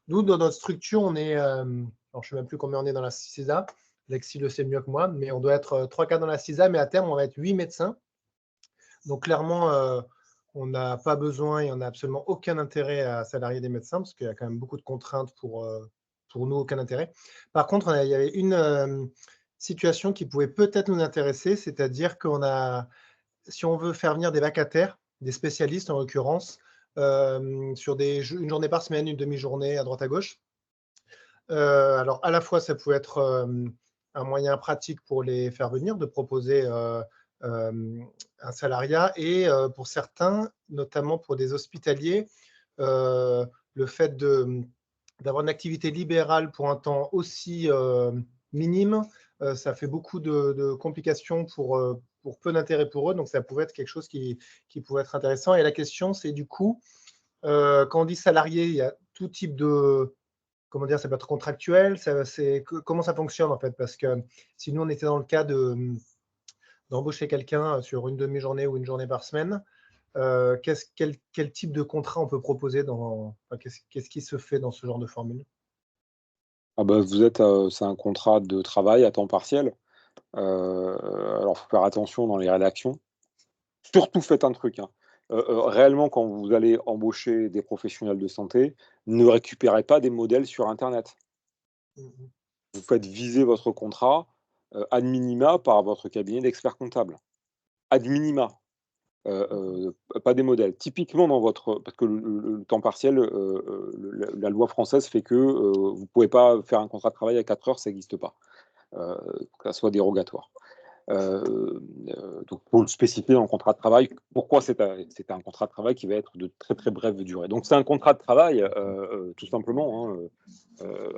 Nous, dans notre structure, on est, alors je ne sais même plus combien on est dans la CISA, Alexis le sait mieux que moi, mais on doit être 3-4 dans la CISA, mais à terme, on va être 8 médecins. Donc clairement, on n'a pas besoin et on n'a absolument aucun intérêt à salarier des médecins, parce qu'il y a quand même beaucoup de contraintes pour nous, aucun intérêt. Par contre, il y avait une situation qui pouvait peut-être nous intéresser, c'est-à-dire si on veut faire venir des vacataires, des spécialistes en l'occurrence, sur une journée par semaine, une demi-journée à droite à gauche. Alors, à la fois, ça pouvait être un moyen pratique pour les faire venir, de proposer un salariat, et pour certains, notamment pour des hospitaliers, le fait d'avoir une activité libérale pour un temps aussi minime, ça fait beaucoup de complications pour peu d'intérêt pour eux, donc ça pouvait être quelque chose qui pouvait être intéressant. Et la question, c'est du coup, quand on dit salarié, il y a tout type de, comment dire, ça peut être contractuel, comment ça fonctionne en fait, parce que si nous on était dans le cas d'embaucher quelqu'un sur une demi-journée ou une journée par semaine, quel type de contrat on peut proposer qu'est-ce qui se fait dans ce genre de formule? C'est un contrat de travail à temps partiel. Alors, il faut faire attention dans les rédactions. Surtout, faites un truc, hein. Réellement, quand vous allez embaucher des professionnels de santé, ne récupérez pas des modèles sur Internet. Vous faites viser votre contrat, ad minima par votre cabinet d'experts comptables. Ad minima. Pas des modèles. Typiquement parce que le temps partiel, la loi française fait que, vous pouvez pas faire un contrat de travail à 4 heures, ça n'existe pas. Que ça soit dérogatoire. Donc, pour le spécifier dans le contrat de travail, pourquoi c'est un contrat de travail qui va être de très très brève durée. Donc, c'est un contrat de travail, tout simplement, hein,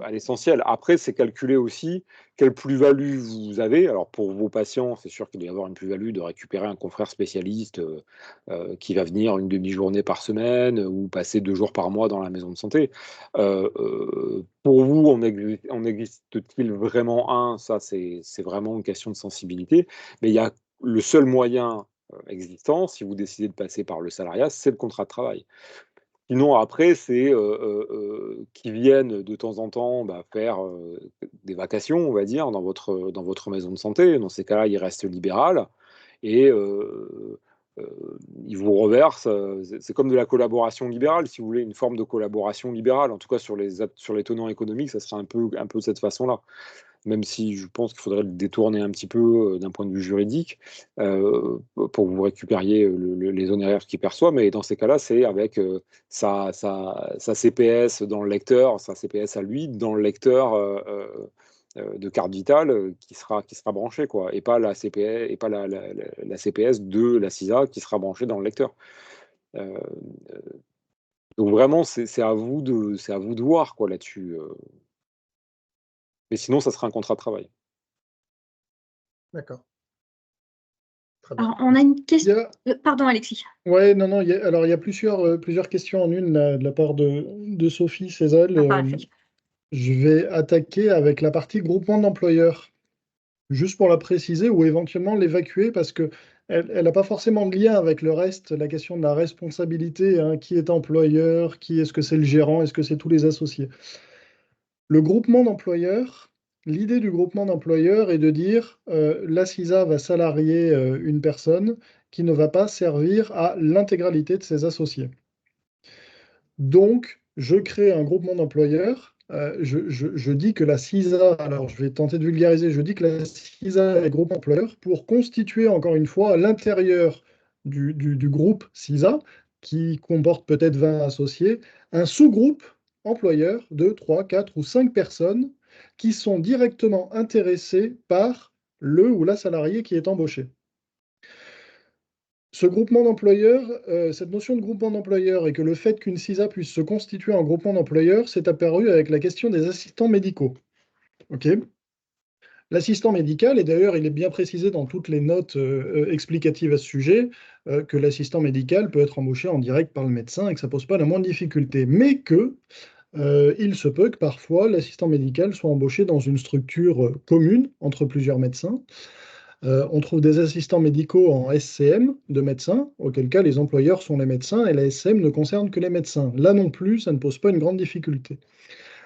à l'essentiel. Après, c'est calculer aussi quelle plus-value vous avez. Alors, pour vos patients, c'est sûr qu'il doit y avoir une plus-value de récupérer un confrère spécialiste qui va venir une demi-journée par semaine ou passer 2 jours par mois dans la maison de santé. Pour vous, en existe-t-il vraiment un? Ça, c'est vraiment une question de sensibilité. Mais il y a le seul moyen existant, si vous décidez de passer par le salariat, c'est le contrat de travail. Sinon, après, c'est qu'ils viennent de temps en temps faire des vacations, on va dire, dans votre maison de santé. Dans ces cas-là, ils restent libéral et ils vous reversent. C'est comme de la collaboration libérale, si vous voulez, une forme de collaboration libérale. En tout cas, sur les tenants économiques, ça sera un peu de cette façon-là. Même si je pense qu'il faudrait le détourner un petit peu d'un point de vue juridique pour que vous récupériez les honoraires qu'il perçoit. Mais dans ces cas-là, c'est avec sa CPS dans le lecteur, sa CPS à lui, dans le lecteur de carte vitale qui sera branché, quoi, et pas la CPS, et pas la CPS de la CISA qui sera branchée dans le lecteur. Donc vraiment, c'est à vous de voir, quoi, là-dessus. Mais sinon, ça sera un contrat de travail. D'accord. Alors, on a une question. Pardon, Alexis. Oui, non. Alors, il y a plusieurs questions en une de la part de Sophie Cézanne. Je vais attaquer avec la partie groupement d'employeurs, juste pour la préciser ou éventuellement l'évacuer parce que elle n'a pas forcément de lien avec le reste, la question de la responsabilité, hein, qui est employeur, est-ce que c'est le gérant, est-ce que c'est tous les associés. Le groupement d'employeurs, l'idée du groupement d'employeurs est de dire la CISA va salarier une personne qui ne va pas servir à l'intégralité de ses associés. Donc, je crée un groupement d'employeurs. Je dis que la CISA, alors je vais tenter de vulgariser, je dis que la CISA est groupe employeur pour constituer encore une fois à l'intérieur du groupe CISA, qui comporte peut-être 20 associés, un sous-groupe employeur de 3, 4 ou 5 personnes qui sont directement intéressées par le ou la salarié qui est embauché. Ce groupement d'employeurs, cette notion de groupement d'employeurs et que le fait qu'une CISA puisse se constituer en groupement d'employeurs, c'est apparu avec la question des assistants médicaux. Ok. L'assistant médical, et d'ailleurs il est bien précisé dans toutes les notes explicatives à ce sujet, que l'assistant médical peut être embauché en direct par le médecin et que ça ne pose pas la moindre difficulté, mais que il se peut que parfois l'assistant médical soit embauché dans une structure commune entre plusieurs médecins. On trouve des assistants médicaux en SCM de médecins, auquel cas les employeurs sont les médecins et la SCM ne concerne que les médecins. Là non plus, ça ne pose pas une grande difficulté.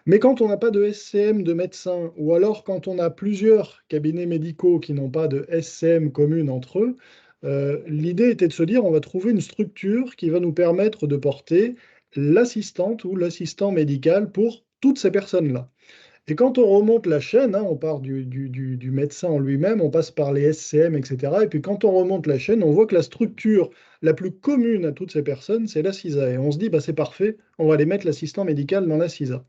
Mais quand on n'a pas de SCM de médecins, ou alors quand on a plusieurs cabinets médicaux qui n'ont pas de SCM commune entre eux, l'idée était de se dire on va trouver une structure qui va nous permettre de porter l'assistante ou l'assistant médical pour toutes ces personnes-là. Et quand on remonte la chaîne, hein, on part du médecin en lui-même, on passe par les SCM, etc. Et puis quand on remonte la chaîne, on voit que la structure la plus commune à toutes ces personnes, c'est la CISA. Et on se dit, bah, c'est parfait, on va aller mettre l'assistant médical dans la CISA.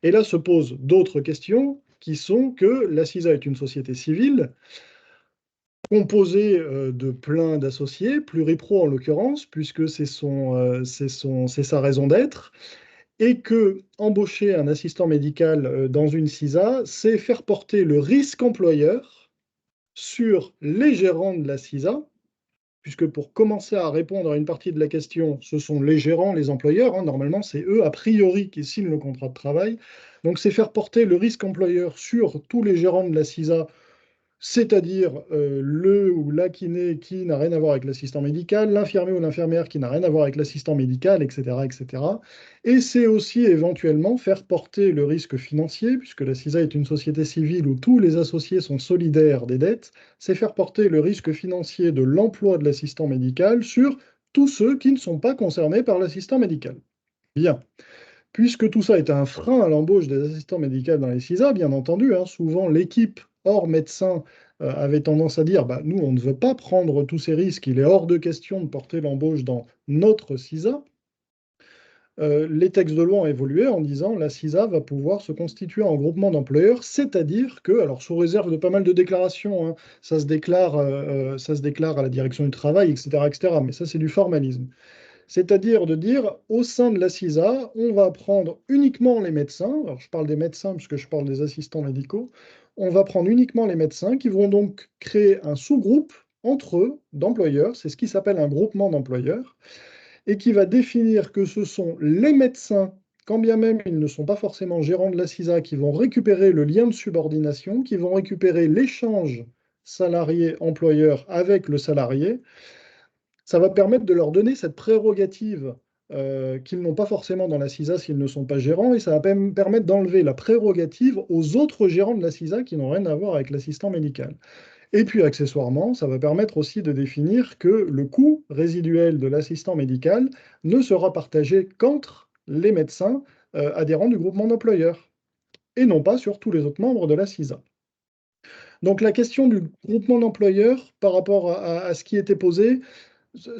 Et là se posent d'autres questions qui sont que la CISA est une société civile composée de plein d'associés, pluripro en l'occurrence, puisque c'est sa raison d'être. Et que embaucher un assistant médical dans une CISA, c'est faire porter le risque employeur sur les gérants de la CISA, puisque pour commencer à répondre à une partie de la question, ce sont les gérants, les employeurs, hein, normalement c'est eux a priori qui signent le contrat de travail, donc c'est faire porter le risque employeur sur tous les gérants de la CISA c'est-à-dire le ou la kiné qui n'a rien à voir avec l'assistant médical, l'infirmier ou l'infirmière qui n'a rien à voir avec l'assistant médical, etc., etc. Et c'est aussi éventuellement faire porter le risque financier, puisque la CISA est une société civile où tous les associés sont solidaires des dettes, c'est faire porter le risque financier de l'emploi de l'assistant médical sur tous ceux qui ne sont pas concernés par l'assistant médical. Bien. Puisque tout ça est un frein à l'embauche des assistants médicaux dans les CISA, bien entendu, hein, souvent l'équipe hors médecin avait tendance à dire nous, on ne veut pas prendre tous ces risques, il est hors de question de porter l'embauche dans notre CISA. Les textes de loi ont évolué en disant la CISA va pouvoir se constituer en groupement d'employeurs, c'est-à-dire que, alors sous réserve de pas mal de déclarations, hein, ça se déclare à la direction du travail, etc., mais ça c'est du formalisme. C'est-à-dire de dire, au sein de la CISA, on va prendre uniquement les médecins, alors je parle des médecins puisque je parle des assistants médicaux, on va prendre uniquement les médecins qui vont donc créer un sous-groupe entre eux d'employeurs, c'est ce qui s'appelle un groupement d'employeurs, et qui va définir que ce sont les médecins, quand bien même ils ne sont pas forcément gérants de la CISA, qui vont récupérer le lien de subordination, qui vont récupérer l'échange salarié-employeur avec le salarié. Ça va permettre de leur donner cette prérogative qu'ils n'ont pas forcément dans la CISA s'ils ne sont pas gérants, et ça va permettre d'enlever la prérogative aux autres gérants de la CISA qui n'ont rien à voir avec l'assistant médical. Et puis, accessoirement, ça va permettre aussi de définir que le coût résiduel de l'assistant médical ne sera partagé qu'entre les médecins adhérents du groupement d'employeurs, et non pas sur tous les autres membres de la CISA. Donc la question du groupement d'employeurs par rapport à ce qui était posé,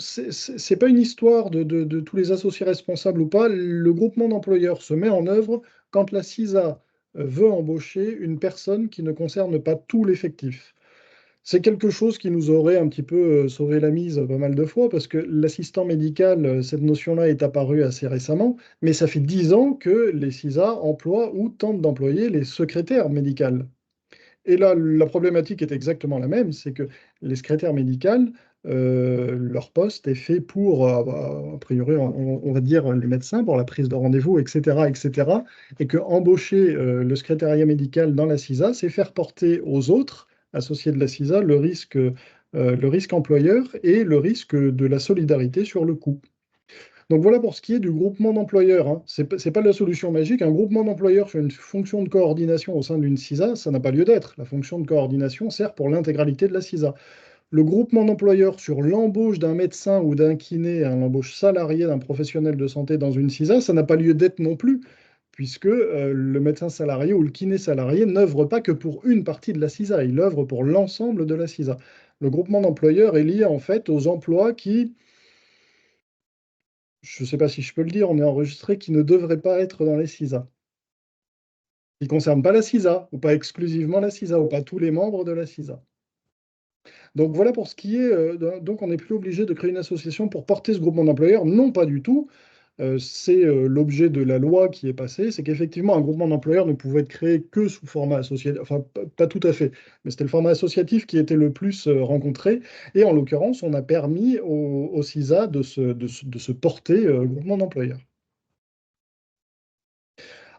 c'est pas une histoire de tous les associés responsables ou pas. Le groupement d'employeurs se met en œuvre quand la CISA veut embaucher une personne qui ne concerne pas tout l'effectif. C'est quelque chose qui nous aurait un petit peu sauvé la mise pas mal de fois, parce que l'assistant médical, cette notion-là est apparue assez récemment, mais ça fait 10 ans que les CISA emploient ou tentent d'employer les secrétaires médicales. Et là, la problématique est exactement la même, c'est que les secrétaires médicales, leur poste est fait pour, a priori, on va dire les médecins, pour la prise de rendez-vous, etc., etc., et que embaucher le secrétariat médical dans la CISA, c'est faire porter aux autres associés de la CISA le risque employeur et le risque de la solidarité sur le coût. Donc voilà pour ce qui est du groupement d'employeurs, hein. Ce n'est pas la solution magique. Un groupement d'employeurs sur une fonction de coordination au sein d'une CISA, ça n'a pas lieu d'être. La fonction de coordination sert pour l'intégralité de la CISA. Le groupement d'employeurs sur l'embauche d'un médecin ou d'un kiné, l'embauche salariée d'un professionnel de santé dans une CISA, ça n'a pas lieu d'être non plus, puisque le médecin salarié ou le kiné salarié n'œuvre pas que pour une partie de la CISA, il œuvre pour l'ensemble de la CISA. Le groupement d'employeurs est lié en fait aux emplois qui, je ne sais pas si je peux le dire, on est enregistré, qui ne devrait pas être dans les CISA. Qui ne concerne pas la CISA, ou pas exclusivement la CISA, ou pas tous les membres de la CISA. Donc voilà pour ce qui est. Donc on n'est plus obligé de créer une association pour porter ce groupement d'employeurs. Non, pas du tout. C'est l'objet de la loi qui est passée, c'est qu'effectivement un groupement d'employeurs ne pouvait être créé que sous format associatif, enfin pas tout à fait, mais c'était le format associatif qui était le plus rencontré, et en l'occurrence on a permis au CISA de se porter groupement d'employeurs.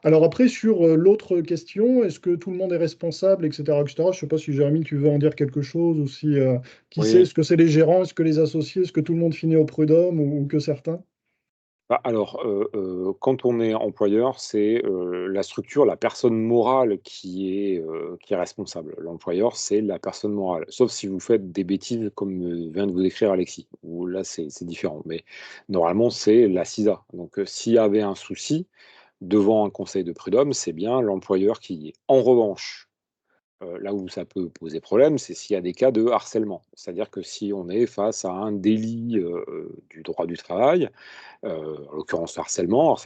Alors après, sur l'autre question, est-ce que tout le monde est responsable, etc., etc., je ne sais pas si Jérémy, tu veux en dire quelque chose, ou si, qui sait, est-ce que c'est les gérants, est-ce que les associés, est-ce que tout le monde finit au prud'homme, ou que certains? Alors, quand on est employeur, c'est la structure, la personne morale qui est responsable. L'employeur, c'est la personne morale, sauf si vous faites des bêtises comme vient de vous décrire Alexis, où là, c'est différent. Mais normalement, c'est la CISA. Donc, s'il y avait un souci devant un conseil de prud'homme, c'est bien l'employeur qui y est. En revanche, là où ça peut poser problème, c'est s'il y a des cas de harcèlement. C'est-à-dire que si on est face à un délit du droit du travail, en l'occurrence harcèlement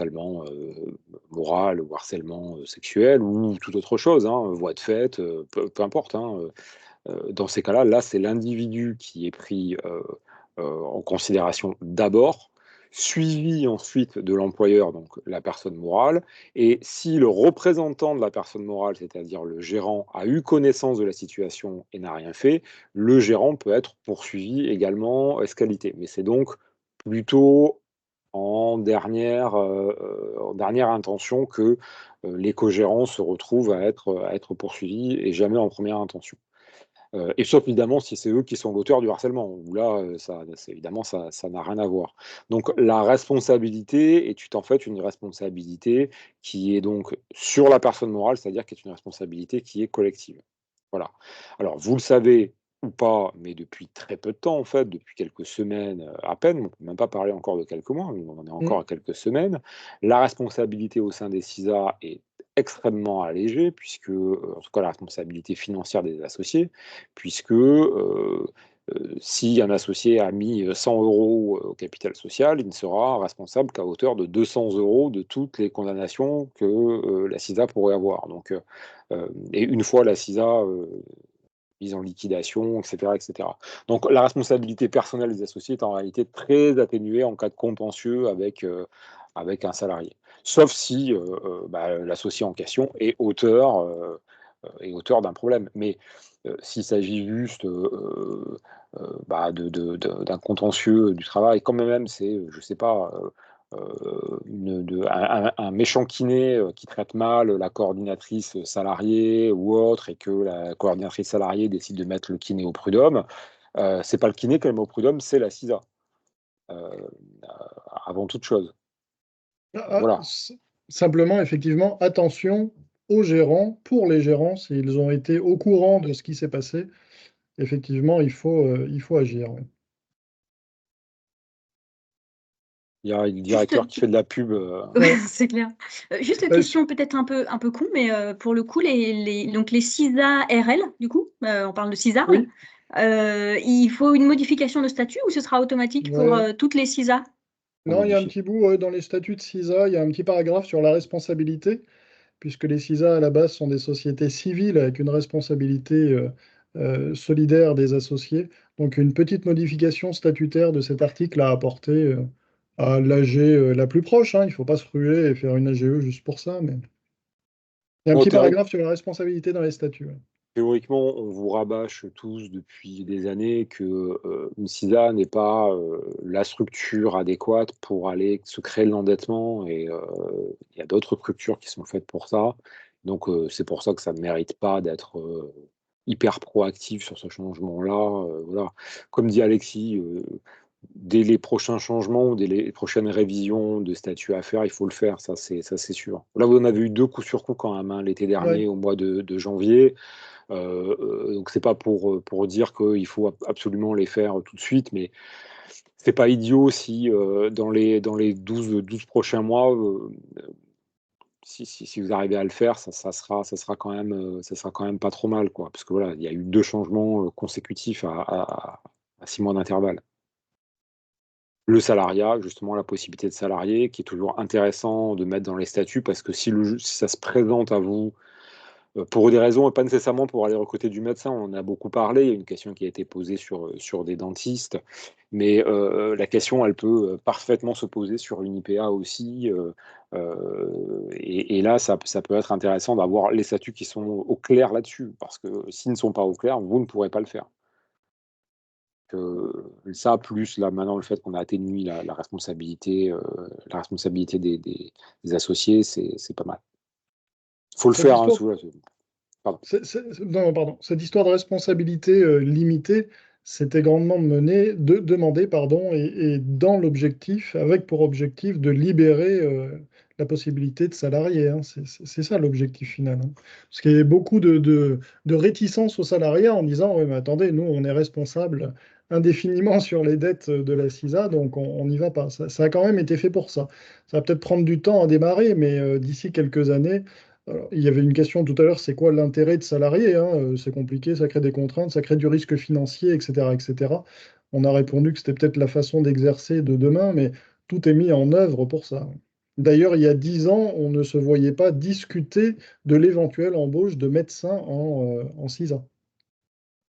moral ou harcèlement sexuel ou toute autre chose, hein, voie de fait, peu importe, hein, dans ces cas-là, là, c'est l'individu qui est pris en considération d'abord, suivi ensuite de l'employeur, donc la personne morale. Et si le représentant de la personne morale, c'est-à-dire le gérant, a eu connaissance de la situation et n'a rien fait, le gérant peut être poursuivi également escalité. Mais c'est donc plutôt en dernière intention que les co-gérants se retrouvent à être poursuivis et jamais en première intention. Et sauf évidemment si c'est eux qui sont l'auteur du harcèlement, où là, évidemment, ça n'a rien à voir. Donc la responsabilité est en fait une responsabilité qui est donc sur la personne morale, c'est-à-dire qui est une responsabilité qui est collective. Voilà. Alors vous le savez ou pas, mais depuis très peu de temps, en fait, depuis quelques semaines à peine, on ne peut même pas parler encore de quelques mois, mais on en est encore à quelques semaines, la responsabilité au sein des CISA est extrêmement allégée, puisque, en tout cas la responsabilité financière des associés, puisque si un associé a mis 100 € au capital social, il ne sera responsable qu'à hauteur de 200 € de toutes les condamnations que la CISA pourrait avoir. Donc, et une fois la CISA mise en liquidation, etc., etc. Donc la responsabilité personnelle des associés est en réalité très atténuée en cas de contentieux avec un salarié. Sauf si l'associé en question est auteur d'un problème. Mais s'il s'agit juste d'un contentieux du travail, quand même, c'est, je ne sais pas, un méchant kiné qui traite mal la coordinatrice salariée ou autre, et que la coordinatrice salariée décide de mettre le kiné au prud'homme, c'est pas le kiné qui met au prud'homme, c'est la CISA. Avant toute chose. Voilà. Simplement, effectivement, attention aux gérants, pour les gérants, s'ils ont été au courant de ce qui s'est passé, effectivement, il faut agir. Ouais. Il y a un directeur qui fait de la pub. Ouais, c'est clair. Juste une question peut-être un peu con, mais pour le coup, donc les CISA RL, du coup, on parle de CISA, oui. Il faut une modification de statut ou ce sera automatique pour toutes les CISA? Non, il y a un petit bout dans les statuts de CISA, il y a un petit paragraphe sur la responsabilité, puisque les CISA à la base sont des sociétés civiles avec une responsabilité solidaire des associés. Donc une petite modification statutaire de cet article à apporter à l'AG la plus proche. Hein. Il ne faut pas se ruer et faire une AGE juste pour ça. Mais il y a un petit paragraphe sur la responsabilité dans les statuts. Ouais. Théoriquement, on vous rabâche tous depuis des années que une CISA n'est pas la structure adéquate pour aller se créer l'endettement, et il y a d'autres structures qui sont faites pour ça. Donc c'est pour ça que ça ne mérite pas d'être hyper proactif sur ce changement-là. Voilà. Comme dit Alexis, dès les prochains changements ou dès les prochaines révisions de statut à faire, il faut le faire, ça c'est sûr. Là, vous en avez eu 2 coup sur coup quand même, hein, l'été dernier, au mois de janvier. Donc c'est pas pour dire qu'il faut absolument les faire tout de suite, mais c'est pas idiot si dans les 12 prochains mois, si vous arrivez à le faire, ça sera quand même pas trop mal, quoi. Parce que voilà, il y a eu 2 changements consécutifs à 6 mois d'intervalle. Le salariat, justement, la possibilité de salarié, qui est toujours intéressant de mettre dans les statuts, parce que si ça se présente à vous pour des raisons, pas nécessairement pour aller recruter du médecin, on en a beaucoup parlé, il y a une question qui a été posée sur des dentistes, mais la question, elle peut parfaitement se poser sur une IPA aussi, et là, ça peut être intéressant d'avoir les statuts qui sont au clair là-dessus, parce que s'ils ne sont pas au clair, vous ne pourrez pas le faire. Ça, plus là, maintenant, le fait qu'on a atténué la responsabilité des associés, c'est pas mal. Il faut le faire. Pardon. Non, pardon. Cette histoire de responsabilité limitée, c'était grandement demandé, et dans l'objectif, avec pour objectif de libérer la possibilité de salarier. Hein. C'est ça l'objectif final. Hein. Parce qu'il y a beaucoup de réticence aux salariés en disant oui, mais attendez, nous, on est responsable indéfiniment sur les dettes de la CISA, donc on n'y va pas. Ça a quand même été fait pour ça. Ça va peut-être prendre du temps à démarrer, mais d'ici quelques années. Alors, il y avait une question tout à l'heure, c'est quoi l'intérêt de salarié, hein? C'est compliqué, ça crée des contraintes, ça crée du risque financier, etc., etc. On a répondu que c'était peut-être la façon d'exercer de demain, mais tout est mis en œuvre pour ça. D'ailleurs, il y a 10 ans, on ne se voyait pas discuter de l'éventuelle embauche de médecins en CISA.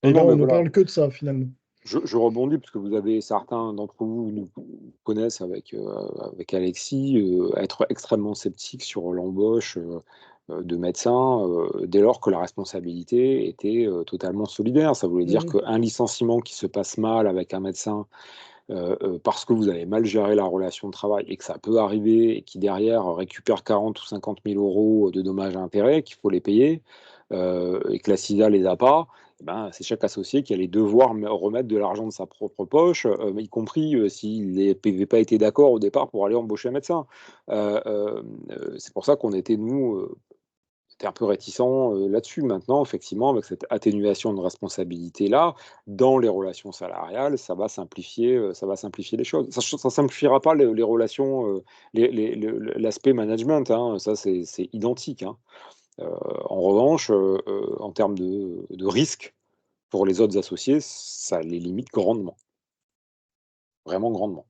Et là, on ne parle que de ça, finalement. Je rebondis parce que vous avez certains d'entre vous nous connaissent avec Alexis, être extrêmement sceptiques sur l'embauche de médecins dès lors que la responsabilité était totalement solidaire. Ça voulait dire qu'un licenciement qui se passe mal avec un médecin parce que vous avez mal géré la relation de travail et que ça peut arriver et qui derrière récupère 40 ou 50 000 € de dommages et intérêts, qu'il faut les payer et que la CISA les a pas, c'est chaque associé qui allait devoir remettre de l'argent de sa propre poche, y compris s'il n'avait pas été d'accord au départ pour aller embaucher un médecin. C'est pour ça qu'on était, nous, c'était un peu réticent là-dessus. Maintenant, effectivement, avec cette atténuation de responsabilité-là, dans les relations salariales, ça va simplifier les choses. Ça ne simplifiera pas les relations, l'aspect management, hein, ça c'est identique. Hein. En revanche, en termes de risque pour les autres associés, ça les limite grandement. Vraiment grandement.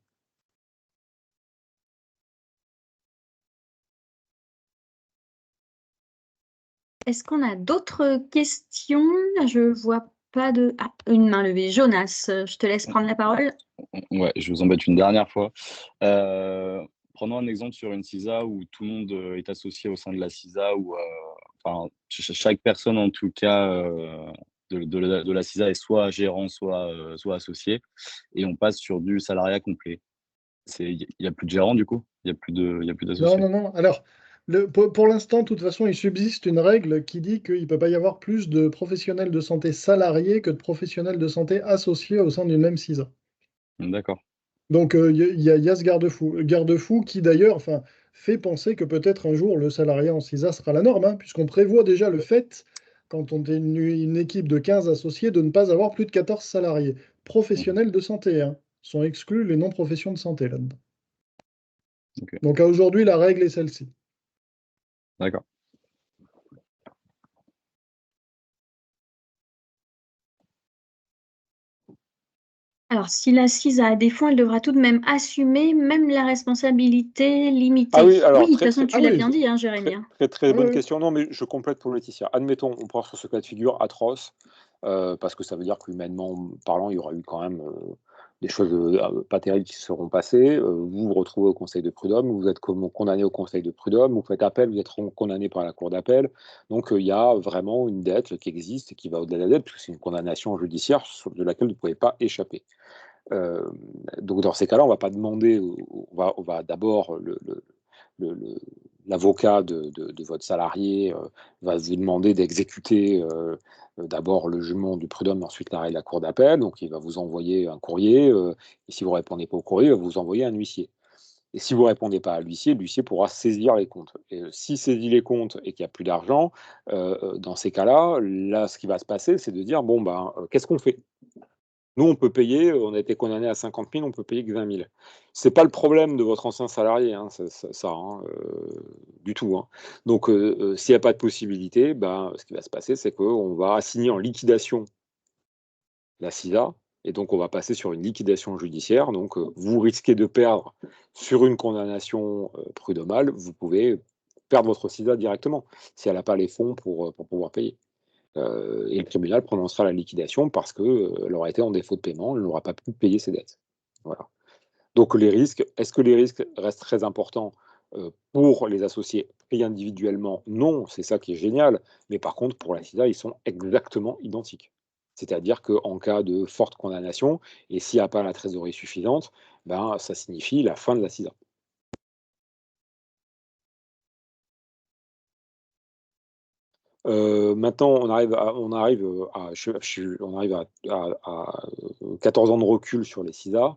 Est-ce qu'on a d'autres questions? Je vois pas de... Ah, une main levée. Jonas, je te laisse prendre la parole. Ouais, je vous embête une dernière fois. Prenons un exemple sur une CISA où tout le monde est associé au sein de la CISA, où chaque personne, en tout cas, de la CISA est soit gérant, soit associé, et on passe sur du salariat complet. Il n'y a plus de gérant, du coup? Il n'y a plus d'associés? Non. Alors, pour l'instant, de toute façon, il subsiste une règle qui dit qu'il ne peut pas y avoir plus de professionnels de santé salariés que de professionnels de santé associés au sein d'une même CISA. D'accord. Donc, il y a ce garde-fou qui, d'ailleurs, fait penser que peut-être un jour, le salariat en CISA sera la norme, hein, puisqu'on prévoit déjà le fait, quand on est une équipe de 15 associés, de ne pas avoir plus de 14 salariés. Professionnels de santé, hein, sont exclus les non-professions de santé là-dedans. Okay. Donc, à aujourd'hui, la règle est celle-ci. D'accord. Alors, si la CISA a des fonds, elle devra tout de même assumer même la responsabilité limitée. Ah oui, alors, de toute façon, tu l'as bien dit, hein, Jérémy. Très bonne question. Non, mais je complète pour Laetitia. Admettons, on part sur ce cas de figure atroce, parce que ça veut dire qu'humainement parlant, il y aura eu quand même des choses pas terribles qui se seront passées. Vous vous retrouvez au conseil de prud'homme, vous êtes condamné au conseil de prud'homme, vous faites appel, vous êtes condamné par la cour d'appel. Donc, il y a vraiment une dette qui existe et qui va au-delà de la dette, puisque c'est une condamnation judiciaire de laquelle vous ne pouvez pas échapper. Donc, dans ces cas-là, on ne va pas demander, on va d'abord l'avocat de votre salarié va vous demander d'exécuter d'abord le jugement du prud'homme, ensuite l'arrêt de la cour d'appel. Donc, il va vous envoyer un courrier. Et si vous ne répondez pas au courrier, il va vous envoyer un huissier. Et si vous ne répondez pas à l'huissier, l'huissier pourra saisir les comptes. Et s'il saisit les comptes et qu'il n'y a plus d'argent, dans ces cas-là, ce qui va se passer, c'est de dire, qu'est-ce qu'on fait? Nous, on peut payer, on a été condamné à 50 000, on peut payer que 20 000. Ce n'est pas le problème de votre ancien salarié, hein, du tout. Hein. Donc, s'il n'y a pas de possibilité, ce qui va se passer, c'est qu'on va assigner en liquidation la CISA, et donc on va passer sur une liquidation judiciaire. Donc, vous risquez de perdre sur une condamnation prud'homale, vous pouvez perdre votre CISA directement, si elle n'a pas les fonds pour pouvoir payer. Et le tribunal prononcera la liquidation parce qu'elle aura été en défaut de paiement, elle n'aura pas pu payer ses dettes. Voilà. Donc les risques, est-ce que les risques restent très importants pour les associés pris individuellement? Non, c'est ça qui est génial. Mais par contre, pour la CISA, ils sont exactement identiques. C'est-à-dire qu'en cas de forte condamnation, et s'il n'y a pas la trésorerie suffisante, ça signifie la fin de la CISA. Maintenant, on arrive à 14 ans de recul sur les CISA.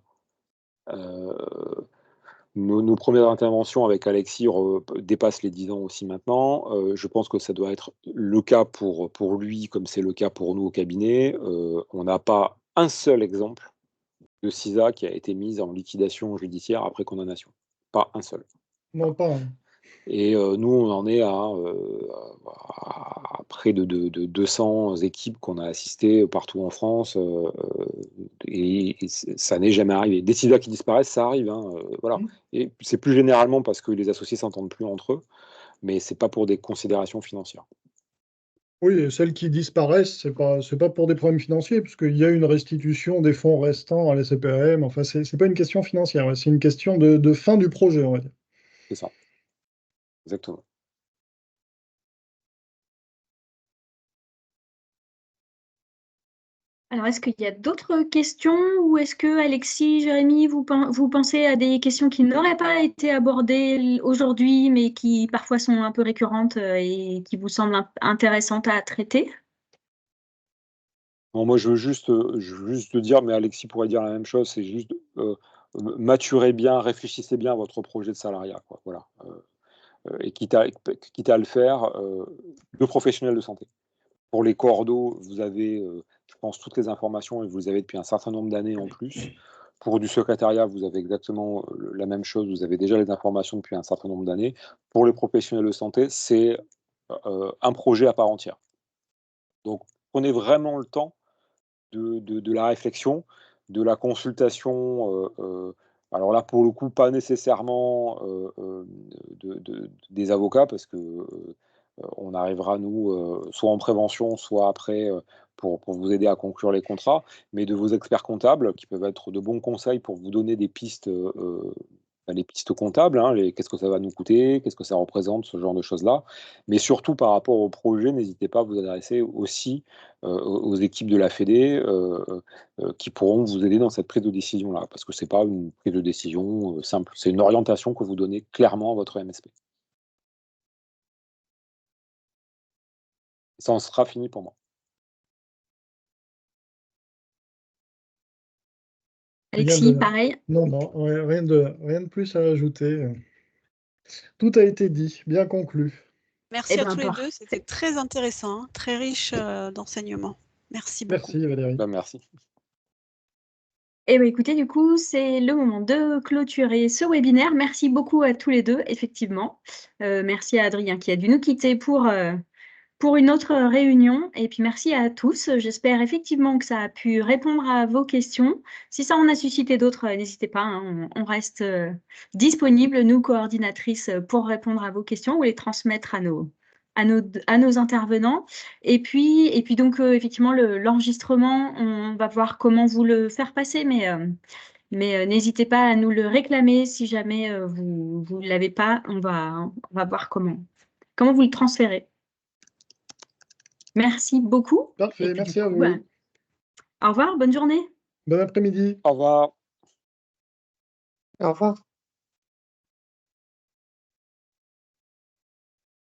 Nos premières interventions avec Alexis dépassent les 10 ans aussi maintenant. Je pense que ça doit être le cas pour lui, comme c'est le cas pour nous au cabinet. On n'a pas un seul exemple de CISA qui a été mise en liquidation judiciaire après condamnation. Pas un seul. Non, pas un. Et nous, on en est à près de 200 équipes qu'on a assistées partout en France, et ça n'est jamais arrivé. Des CISA qui disparaissent, ça arrive. Hein, voilà. Et c'est plus généralement parce que les associés ne s'entendent plus entre eux, mais ce n'est pas pour des considérations financières. Oui, et celles qui disparaissent, c'est pas pour des problèmes financiers, puisqu'il y a une restitution des fonds restants à la CPAM. Enfin, c'est pas une question financière, c'est une question de fin du projet, on va dire. C'est ça. Exactement. Alors, est-ce qu'il y a d'autres questions ou est-ce que Alexis, Jérémy, vous pensez à des questions qui n'auraient pas été abordées aujourd'hui, mais qui parfois sont un peu récurrentes et qui vous semblent intéressantes à traiter? Non, moi, je veux juste te dire, mais Alexis pourrait dire la même chose, c'est juste maturez bien, réfléchissez bien à votre projet de salariat, quoi. Voilà. Et quitte à le faire, le professionnel de santé. Pour les cordeaux, vous avez, je pense, toutes les informations et vous les avez depuis un certain nombre d'années en plus. Pour du secrétariat, vous avez exactement la même chose, vous avez déjà les informations depuis un certain nombre d'années. Pour les professionnels de santé, c'est un projet à part entière. Donc, prenez vraiment le temps de la réflexion, de la consultation, alors là, pour le coup, pas nécessairement des avocats, parce que on arrivera, nous, soit en prévention, soit après, pour vous aider à conclure les contrats, mais de vos experts comptables, qui peuvent être de bons conseils pour vous donner des pistes, les pistes comptables, hein, qu'est-ce que ça va nous coûter, qu'est-ce que ça représente, ce genre de choses-là. Mais surtout par rapport au projet, n'hésitez pas à vous adresser aussi aux équipes de la Fédé, qui pourront vous aider dans cette prise de décision-là, parce que c'est pas une prise de décision simple, c'est une orientation que vous donnez clairement à votre MSP. Ça en sera fini pour moi. Alexis, pareil. Non, rien de plus à ajouter. Tout a été dit, bien conclu. Merci à tous les deux, c'était très intéressant, hein, très riche d'enseignements. Merci beaucoup. Merci Valérie. Merci. Eh bien, écoutez, du coup, c'est le moment de clôturer ce webinaire. Merci beaucoup à tous les deux, effectivement. Merci à Adrien qui a dû nous quitter pour une autre réunion. Et puis, merci à tous. J'espère effectivement que ça a pu répondre à vos questions. Si ça en a suscité d'autres, n'hésitez pas, hein, on reste disponible, nous, coordinatrices, pour répondre à vos questions ou les transmettre à nos intervenants. Et puis donc, effectivement, l'enregistrement, on va voir comment vous le faire passer, mais n'hésitez pas à nous le réclamer si jamais vous ne l'avez pas. On va voir comment vous le transférez. Merci beaucoup. Parfait, merci à vous. Au revoir, bonne journée. Bon après-midi. Au revoir. Au revoir.